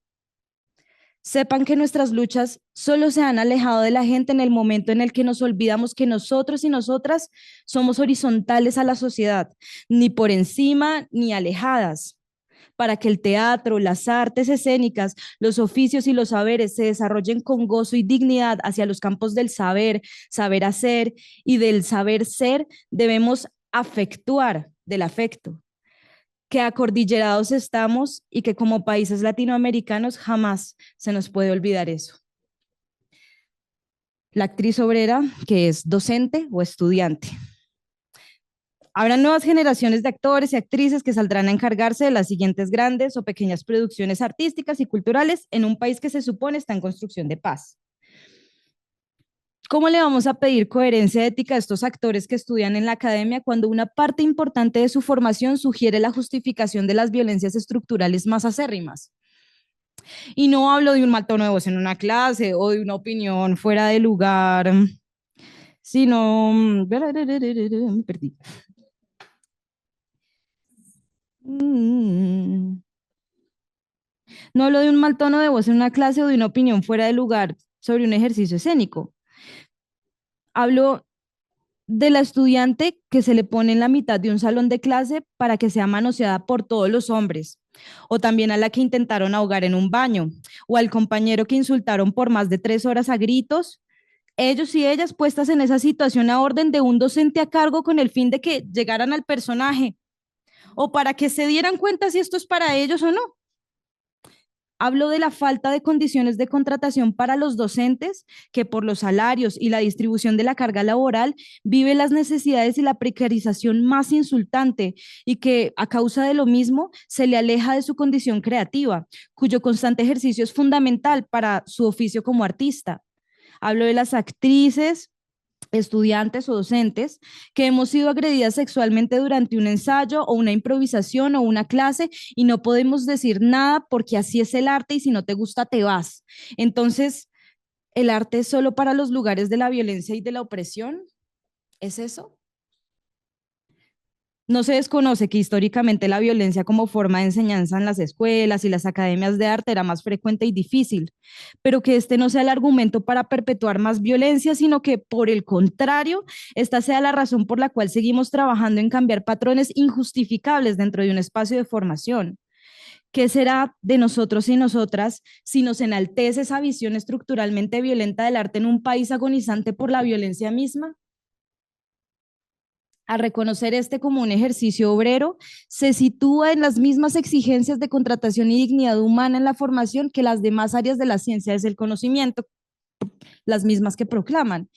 Sepan que nuestras luchas solo se han alejado de la gente en el momento en el que nos olvidamos que nosotros y nosotras somos horizontales a la sociedad, ni por encima ni alejadas. Para que el teatro, las artes escénicas, los oficios y los saberes se desarrollen con gozo y dignidad hacia los campos del saber, saber hacer y del saber ser, debemos afectuar del afecto, que acordillerados estamos y que como países latinoamericanos jamás se nos puede olvidar eso. La actriz obrera que es docente o estudiante. Habrá nuevas generaciones de actores y actrices que saldrán a encargarse de las siguientes grandes o pequeñas producciones artísticas y culturales en un país que se supone está en construcción de paz. ¿Cómo le vamos a pedir coherencia ética a estos actores que estudian en la academia cuando una parte importante de su formación sugiere la justificación de las violencias estructurales más acérrimas? Y no hablo de un mal tono de voz en una clase o de una opinión fuera de lugar, sino... Me perdí. No hablo de un mal tono de voz en una clase o de una opinión fuera de lugar sobre un ejercicio escénico. Hablo de la estudiante que se le pone en la mitad de un salón de clase para que sea manoseada por todos los hombres, o también a la que intentaron ahogar en un baño, o al compañero que insultaron por más de 3 horas a gritos, ellos y ellas puestas en esa situación a orden de un docente a cargo con el fin de que llegaran al personaje, o para que se dieran cuenta si esto es para ellos o no. Hablo de la falta de condiciones de contratación para los docentes que por los salarios y la distribución de la carga laboral vive las necesidades y la precarización más insultante y que a causa de lo mismo se le aleja de su condición creativa, cuyo constante ejercicio es fundamental para su oficio como artista. Hablo de las actrices, estudiantes o docentes que hemos sido agredidas sexualmente durante un ensayo o una improvisación o una clase y no podemos decir nada porque así es el arte y si no te gusta te vas. Entonces, ¿el arte es solo para los lugares de la violencia y de la opresión? ¿Es eso? No se desconoce que históricamente la violencia como forma de enseñanza en las escuelas y las academias de arte era más frecuente y difícil, pero que este no sea el argumento para perpetuar más violencia, sino que por el contrario, esta sea la razón por la cual seguimos trabajando en cambiar patrones injustificables dentro de un espacio de formación. ¿Qué será de nosotros y nosotras si nos enaltece esa visión estructuralmente violenta del arte en un país agonizante por la violencia misma? A reconocer este como un ejercicio obrero, se sitúa en las mismas exigencias de contratación y dignidad humana en la formación que las demás áreas de la ciencia desde el conocimiento, las mismas que proclaman.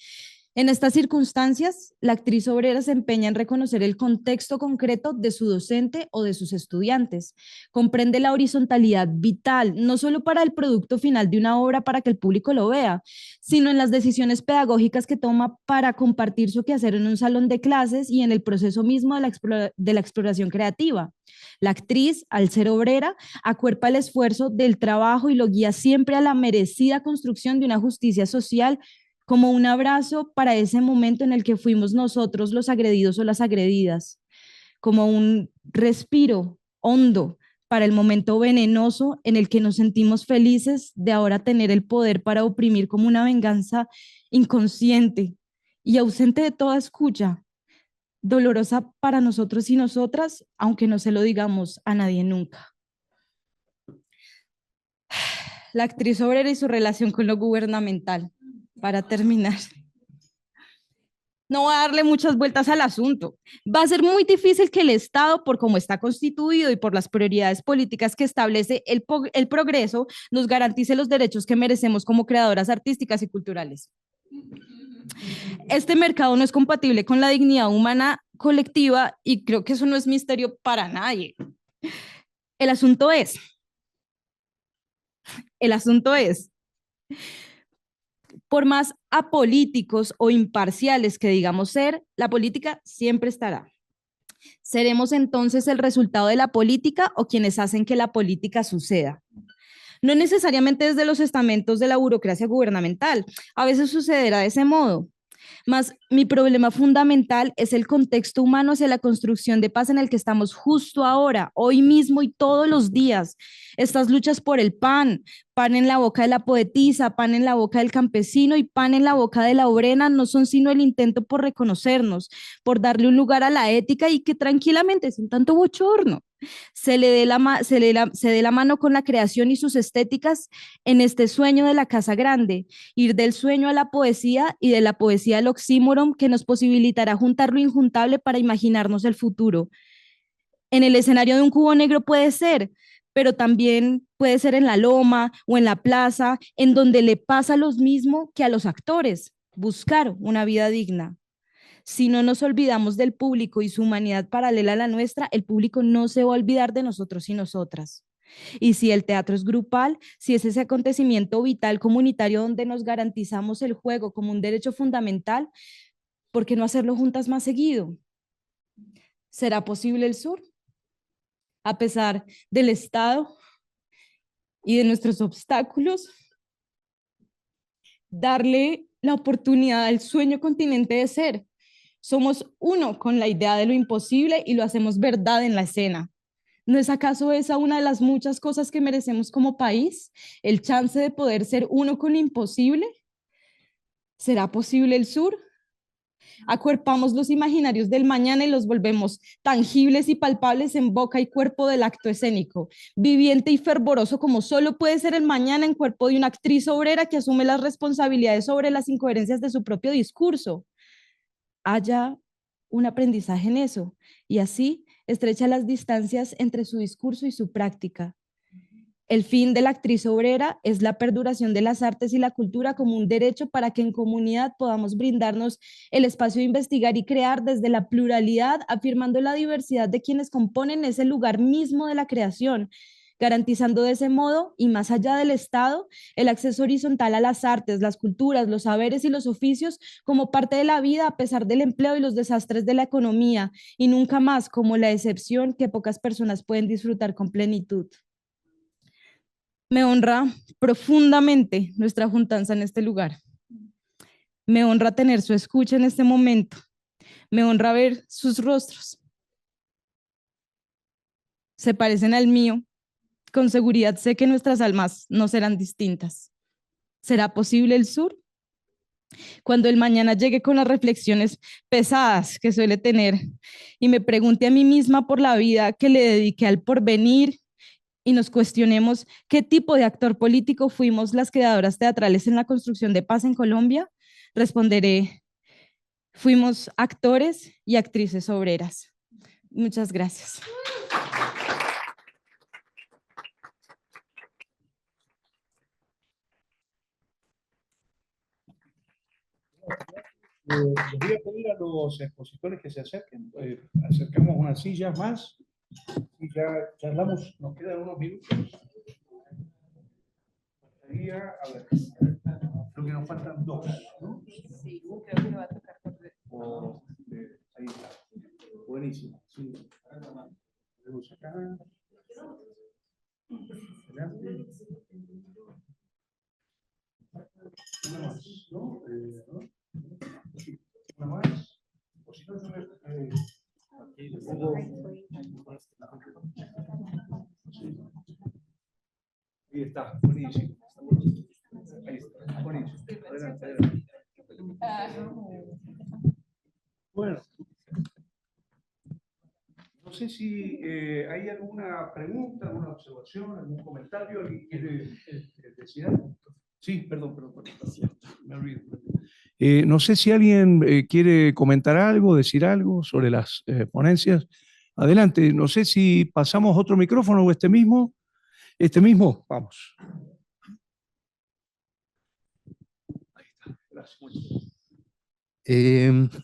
En estas circunstancias, la actriz obrera se empeña en reconocer el contexto concreto de su docente o de sus estudiantes. Comprende la horizontalidad vital, no solo para el producto final de una obra para que el público lo vea, sino en las decisiones pedagógicas que toma para compartir su quehacer en un salón de clases y en el proceso mismo de la exploración creativa. La actriz, al ser obrera, acuerpa el esfuerzo del trabajo y lo guía siempre a la merecida construcción de una justicia social como un abrazo para ese momento en el que fuimos nosotros los agredidos o las agredidas, como un respiro hondo para el momento venenoso en el que nos sentimos felices de ahora tener el poder para oprimir como una venganza inconsciente y ausente de toda escucha, dolorosa para nosotros y nosotras, aunque no se lo digamos a nadie nunca. La actriz obrera y su relación con lo gubernamental. Para terminar, no voy a darle muchas vueltas al asunto. Va a ser muy difícil que el Estado, por cómo está constituido y por las prioridades políticas que establece el progreso, nos garantice los derechos que merecemos como creadoras artísticas y culturales. Este mercado no es compatible con la dignidad humana colectiva y creo que eso no es misterio para nadie. El asunto es, por más apolíticos o imparciales que digamos ser, la política siempre estará. ¿Seremos entonces el resultado de la política o quienes hacen que la política suceda? No necesariamente desde los estamentos de la burocracia gubernamental, a veces sucederá de ese modo. Mas mi problema fundamental es el contexto humano hacia la construcción de paz en el que estamos justo ahora, hoy mismo y todos los días. Estas luchas por el pan, pan en la boca de la poetisa, pan en la boca del campesino y pan en la boca de la obrera no son sino el intento por reconocernos, por darle un lugar a la ética y que tranquilamente, sin tanto bochorno, se dé la mano con la creación y sus estéticas en este sueño de la casa grande, ir del sueño a la poesía y de la poesía al oxímoron que nos posibilitará juntar lo injuntable para imaginarnos el futuro. En el escenario de un cubo negro puede ser, pero también puede ser en la loma o en la plaza, en donde le pasa lo mismo que a los actores, buscar una vida digna. Si no nos olvidamos del público y su humanidad paralela a la nuestra, el público no se va a olvidar de nosotros y nosotras. Y si el teatro es grupal, si es ese acontecimiento vital comunitario donde nos garantizamos el juego como un derecho fundamental, ¿por qué no hacerlo juntas más seguido? ¿Será posible el sur? A pesar del Estado y de nuestros obstáculos, darle la oportunidad al sueño continente de ser. Somos uno con la idea de lo imposible y lo hacemos verdad en la escena. ¿No es acaso esa una de las muchas cosas que merecemos como país? ¿El chance de poder ser uno con lo imposible? ¿Será posible el sur? Acuerpamos los imaginarios del mañana y los volvemos tangibles y palpables en boca y cuerpo del acto escénico, viviente y fervoroso como solo puede ser el mañana en cuerpo de una actriz obrera que asume las responsabilidades sobre las incoherencias de su propio discurso. Haya un aprendizaje en eso y así estrecha las distancias entre su discurso y su práctica. El fin de la actriz obrera es la perduración de las artes y la cultura como un derecho para que en comunidad podamos brindarnos el espacio de investigar y crear desde la pluralidad, afirmando la diversidad de quienes componen ese lugar mismo de la creación, garantizando de ese modo, y más allá del Estado, el acceso horizontal a las artes, las culturas, los saberes y los oficios como parte de la vida a pesar del empleo y los desastres de la economía, y nunca más como la excepción que pocas personas pueden disfrutar con plenitud. Me honra profundamente nuestra juntanza en este lugar. Me honra tener su escucha en este momento. Me honra ver sus rostros. Se parecen al mío. Con seguridad sé que nuestras almas no serán distintas. ¿Será posible el sur? Cuando el mañana llegue con las reflexiones pesadas que suele tener y me pregunte a mí misma por la vida que le dediqué al porvenir, y nos cuestionemos qué tipo de actor político fuimos las creadoras teatrales en la construcción de paz en Colombia, responderé, fuimos actores y actrices obreras. Muchas gracias. Les voy a pedir a los expositores que se acerquen. Acercamos unas sillas más y ya charlamos, nos quedan unos minutos. A ver, creo que nos faltan dos, ¿no? Sí, creo que le va a tocar. Ahí está. Buenísimo. Sí. Tenemos acá. Adelante. Una más, ¿no? Sí, una más. O si no, yo aquí le pongo. Sí. Ahí está, buenísimo. Ahí está, buenísimo. Adelante, adelante. Bueno, no sé si hay alguna pregunta, alguna observación, algún comentario. ¿Alguien quiere decir algo? Sí, perdón, me olvido. No sé si alguien quiere comentar algo, decir algo sobre las ponencias. Adelante, no sé si pasamos otro micrófono o este mismo. Este mismo, vamos. Ahí está, gracias.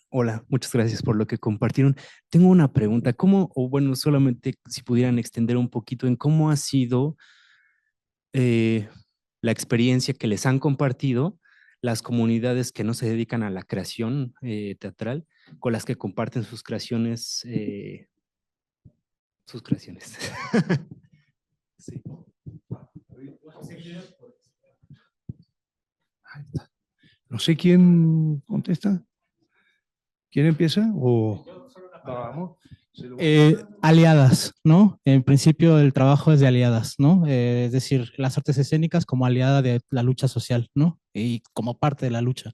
Hola, muchas gracias por lo que compartieron. Tengo una pregunta, ¿cómo, o bueno, solamente si pudieran extender un poquito en cómo ha sido la experiencia que les han compartido las comunidades que no se dedican a la creación teatral, con las que comparten sus creaciones, Sí. No sé quién contesta. ¿Quién empieza? O vamos. Aliadas, ¿no? En principio el trabajo es de aliadas, ¿no? Es decir, las artes escénicas como aliada de la lucha social, ¿no? Y como parte de la lucha.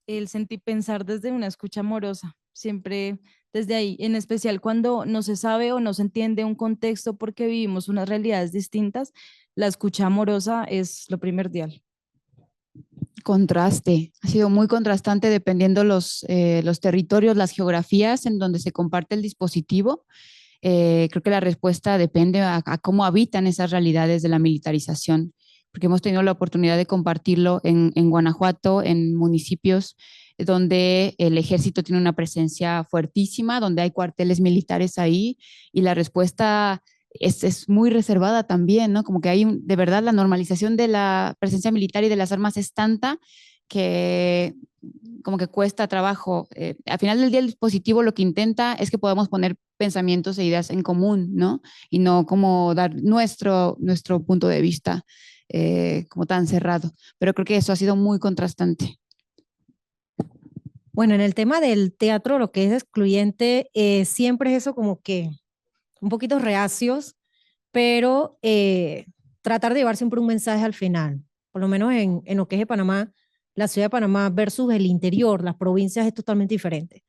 El sentir pensar desde una escucha amorosa, siempre desde ahí, en especial cuando no se sabe o no se entiende un contexto porque vivimos unas realidades distintas, la escucha amorosa es lo primordial. Contraste, ha sido muy contrastante dependiendo los territorios, las geografías en donde se comparte el dispositivo. Creo que la respuesta depende a cómo habitan esas realidades de la militarización, porque hemos tenido la oportunidad de compartirlo en Guanajuato, en municipios donde el ejército tiene una presencia fuertísima, donde hay cuarteles militares ahí y la respuesta es muy reservada también, ¿no? Como que hay de verdad la normalización de la presencia militar y de las armas es tanta que como que cuesta trabajo. Al final del día el dispositivo lo que intenta es que podamos poner pensamientos e ideas en común, ¿no? Y no como dar nuestro punto de vista como tan cerrado. Pero creo que eso ha sido muy contrastante. Bueno, en el tema del teatro, lo que es excluyente, siempre es eso como que un poquito reacios, pero tratar de llevar siempre un mensaje al final. Por lo menos en lo que es de Panamá, la ciudad de Panamá versus el interior, las provincias es totalmente diferente.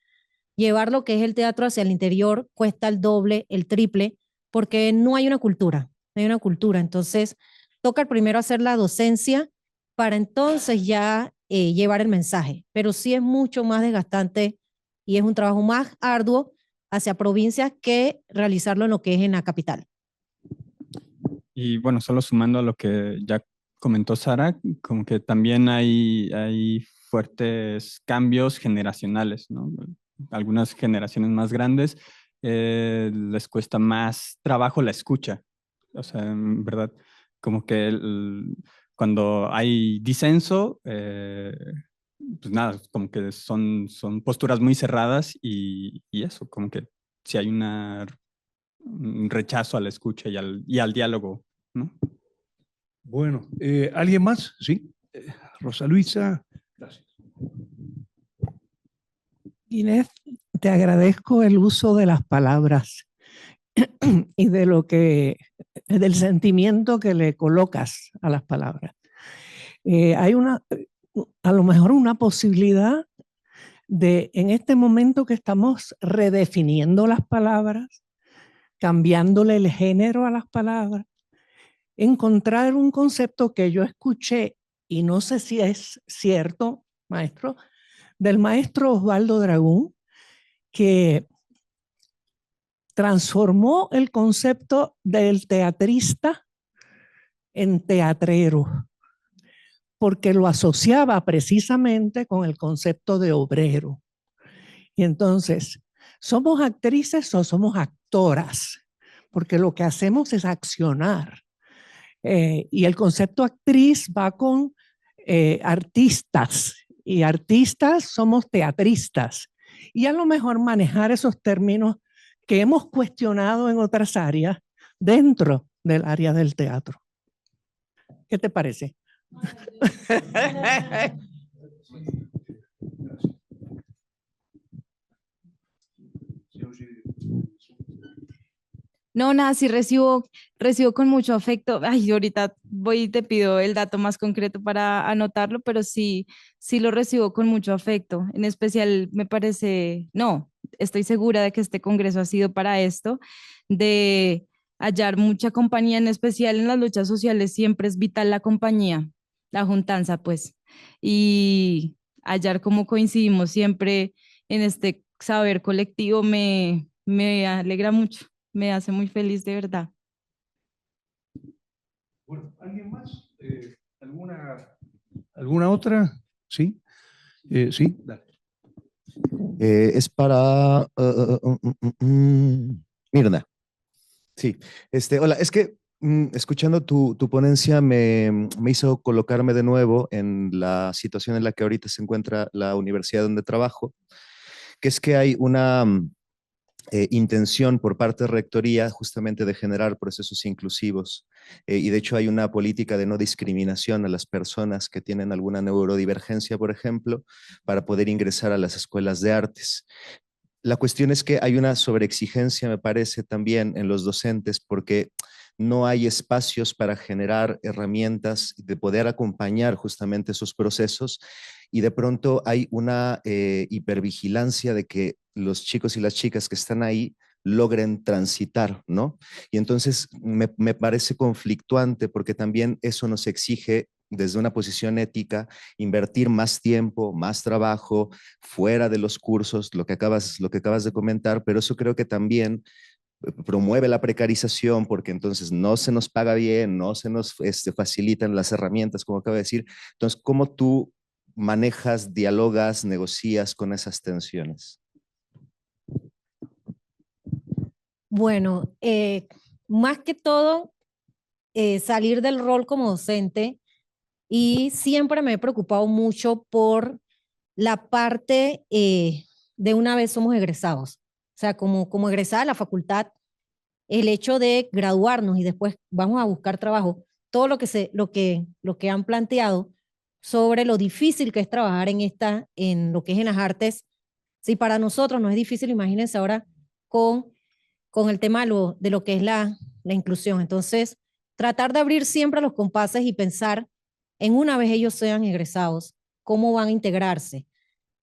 Llevar lo que es el teatro hacia el interior cuesta el doble, el triple, porque no hay una cultura, no hay una cultura. Entonces, toca primero hacer la docencia para entonces ya llevar el mensaje, pero sí es mucho más desgastante y es un trabajo más arduo hacia provincias que realizarlo en lo que es en la capital. Y bueno, solo sumando a lo que ya comentó Sara, como que también hay fuertes cambios generacionales, ¿no? Algunas generaciones más grandes les cuesta más trabajo la escucha. O sea, en verdad, como que cuando hay disenso, pues nada, como que son posturas muy cerradas y eso, como que si hay un rechazo a la escucha y al diálogo, ¿no? Bueno, ¿alguien más? Sí. Rosa Luisa. Gracias. Inés, te agradezco el uso de las palabras y de del sentimiento que le colocas a las palabras. Hay a lo mejor una posibilidad de, en este momento que estamos redefiniendo las palabras, cambiándole el género a las palabras, encontrar un concepto que yo escuché, y no sé si es cierto, maestro, del maestro Osvaldo Dragún, que transformó el concepto del teatrista en teatrero, porque lo asociaba precisamente con el concepto de obrero. Y entonces, ¿somos actrices o somos actoras? Porque lo que hacemos es accionar. Y el concepto actriz va con artistas, y artistas somos teatristas. Y a lo mejor manejar esos términos que hemos cuestionado en otras áreas dentro del área del teatro. ¿Qué te parece? No, nada, sí recibo con mucho afecto. Ay, ahorita voy y te pido el dato más concreto para anotarlo, pero sí lo recibo con mucho afecto. En especial me parece, no, estoy segura de que este congreso ha sido para esto, de hallar mucha compañía, en especial en las luchas sociales siempre es vital la compañía, la juntanza, pues, y hallar cómo coincidimos siempre en este saber colectivo me alegra mucho. Me hace muy feliz, de verdad. Bueno, ¿alguien más? ¿Alguna otra? Sí. Sí, dale. Es para Mirna. Sí, hola, es que escuchando tu ponencia me hizo colocarme de nuevo en la situación en la que ahorita se encuentra la universidad donde trabajo, que es que hay una intención por parte de Rectoría justamente de generar procesos inclusivos y de hecho hay una política de no discriminación a las personas que tienen alguna neurodivergencia, por ejemplo, para poder ingresar a las escuelas de artes. La cuestión es que hay una sobreexigencia, me parece, también en los docentes porque no hay espacios para generar herramientas de poder acompañar justamente esos procesos y de pronto hay una hipervigilancia de que los chicos y las chicas que están ahí logren transitar, ¿no? Y entonces me parece conflictuante porque también eso nos exige desde una posición ética, invertir más tiempo, más trabajo, fuera de los cursos, lo que acabas de comentar, pero eso creo que también promueve la precarización porque entonces no se nos paga bien, no se nos facilitan las herramientas, como acabo de decir. Entonces, ¿cómo tú manejas, dialogas, negocias con esas tensiones? Bueno, más que todo, salir del rol como docente, y siempre me he preocupado mucho por la parte de una vez somos egresados. O sea, como egresada de la facultad, el hecho de graduarnos y después vamos a buscar trabajo, todo lo que han planteado sobre lo difícil que es trabajar en lo que es en las artes. Si para nosotros no es difícil, imagínense ahora con el tema de lo que es la inclusión. Entonces, tratar de abrir siempre los compases y pensar en una vez ellos sean egresados, cómo van a integrarse.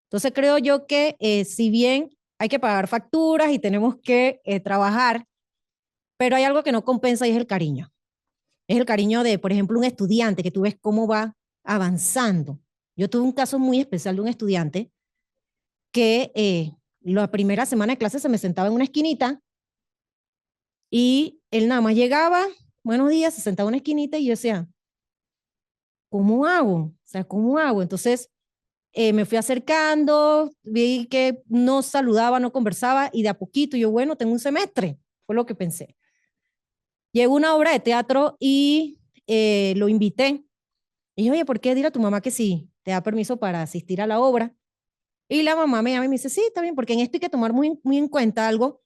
Entonces, creo yo que si bien hay que pagar facturas y tenemos que trabajar, pero hay algo que no compensa y es el cariño. Es el cariño de, por ejemplo, un estudiante que tú ves cómo va avanzando. Yo tuve un caso muy especial de un estudiante que la primera semana de clase se me sentaba en una esquinita y él nada más llegaba, buenos días, se sentaba en una esquinita y yo decía, ¿cómo hago? O sea, ¿cómo hago? Entonces me fui acercando, vi que no saludaba, no conversaba y de a poquito yo, bueno, tengo un semestre, fue lo que pensé. Llegó una obra de teatro y lo invité. Y dije, oye, ¿por qué? Dile a tu mamá que sí, te da permiso para asistir a la obra. Y la mamá me llama y me dice, sí, está bien, porque en esto hay que tomar muy, muy en cuenta algo,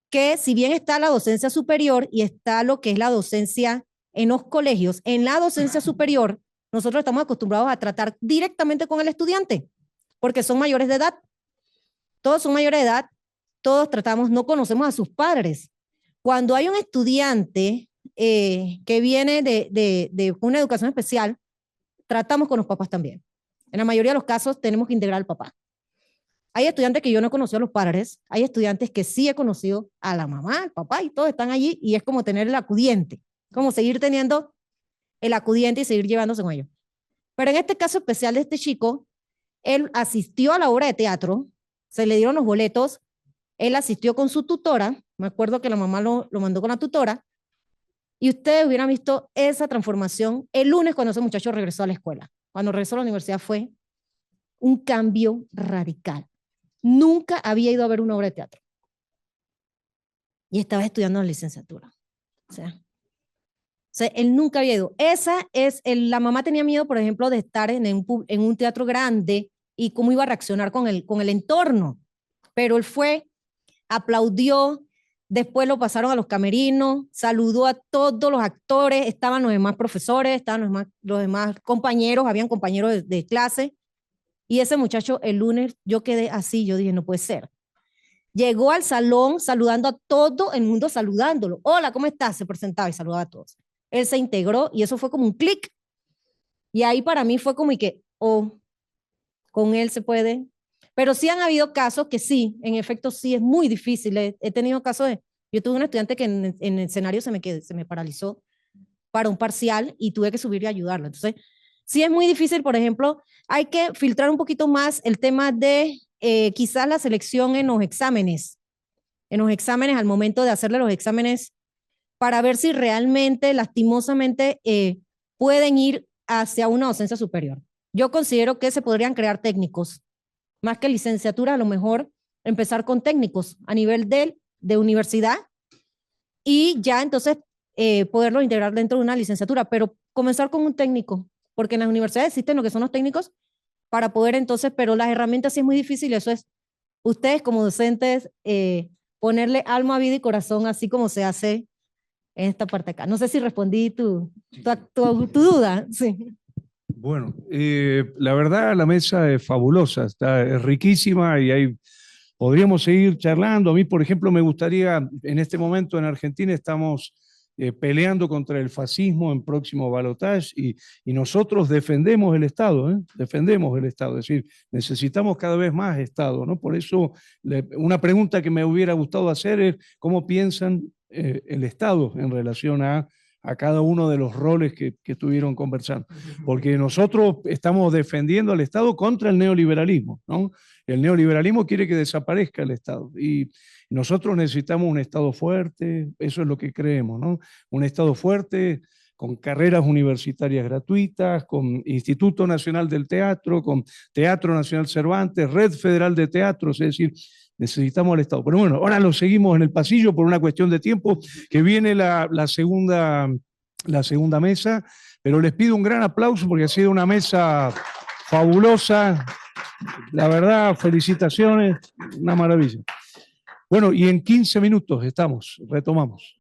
que si bien está la docencia superior y está lo que es la docencia en los colegios, en la docencia superior, nosotros estamos acostumbrados a tratar directamente con el estudiante, porque son mayores de edad. Todos son mayores de edad, todos tratamos, no conocemos a sus padres. Cuando hay un estudiante que viene de una educación especial, tratamos con los papás también. En la mayoría de los casos tenemos que integrar al papá. Hay estudiantes que yo no he conocido a los padres, hay estudiantes que sí he conocido a la mamá, al papá, y todos están allí, y es como tener el acudiente, como seguir teniendo el acudiente y seguir llevándose con ellos. Pero en este caso especial de este chico, él asistió a la obra de teatro, se le dieron los boletos, él asistió con su tutora, me acuerdo que la mamá lo mandó con la tutora, y ustedes hubieran visto esa transformación el lunes cuando ese muchacho regresó a la escuela. Cuando regresó a la universidad fue un cambio radical. Nunca había ido a ver una obra de teatro. Y estaba estudiando la licenciatura. O sea, él nunca había ido. La mamá tenía miedo, por ejemplo, de estar en un teatro grande y cómo iba a reaccionar con el entorno. Pero él fue, aplaudió, después lo pasaron a los camerinos, saludó a todos los actores, estaban los demás profesores, estaban los demás compañeros, habían compañeros de clase. Y ese muchacho el lunes, yo quedé así, yo dije, no puede ser. Llegó al salón saludando a todo el mundo, saludándolo. Hola, ¿cómo estás? Se presentaba y saludaba a todos. Él se integró y eso fue como un clic. Y ahí para mí fue como y que, con él se puede. Pero sí han habido casos que sí, en efecto sí es muy difícil. He tenido casos yo tuve un estudiante que en el escenario se me paralizó para un parcial y tuve que subir y ayudarlo. Entonces, sí es muy difícil, por ejemplo, hay que filtrar un poquito más el tema de quizás la selección en los exámenes al momento de hacerle los exámenes, para ver si realmente, lastimosamente, pueden ir hacia una docencia superior. Yo considero que se podrían crear técnicos, más que licenciatura, a lo mejor empezar con técnicos a nivel de universidad y ya entonces poderlo integrar dentro de una licenciatura, pero comenzar con un técnico, porque en las universidades existen lo que son los técnicos para poder entonces, pero las herramientas sí es muy difícil, eso es ustedes como docentes ponerle alma, vida y corazón, así como se hace en esta parte acá. No sé si respondí tu duda. Sí. Bueno, la verdad la mesa es fabulosa, es riquísima y podríamos seguir charlando. A mí, por ejemplo, me gustaría, en este momento en Argentina estamos peleando contra el fascismo en próximo balotaje y nosotros defendemos el Estado, defendemos el Estado, es decir, necesitamos cada vez más Estado, ¿no? Por eso una pregunta que me hubiera gustado hacer es cómo piensan el Estado en relación a cada uno de los roles que estuvieron conversando, porque nosotros estamos defendiendo al Estado contra el neoliberalismo, ¿no? El neoliberalismo quiere que desaparezca el Estado y nosotros necesitamos un Estado fuerte, eso es lo que creemos, ¿no? Un Estado fuerte con carreras universitarias gratuitas, con Instituto Nacional del Teatro, con Teatro Nacional Cervantes, Red Federal de Teatros, es decir, necesitamos al Estado. Pero bueno, ahora lo seguimos en el pasillo por una cuestión de tiempo, que viene la segunda mesa, pero les pido un gran aplauso porque ha sido una mesa fabulosa. La verdad, felicitaciones, una maravilla. Bueno, y en 15 minutos retomamos.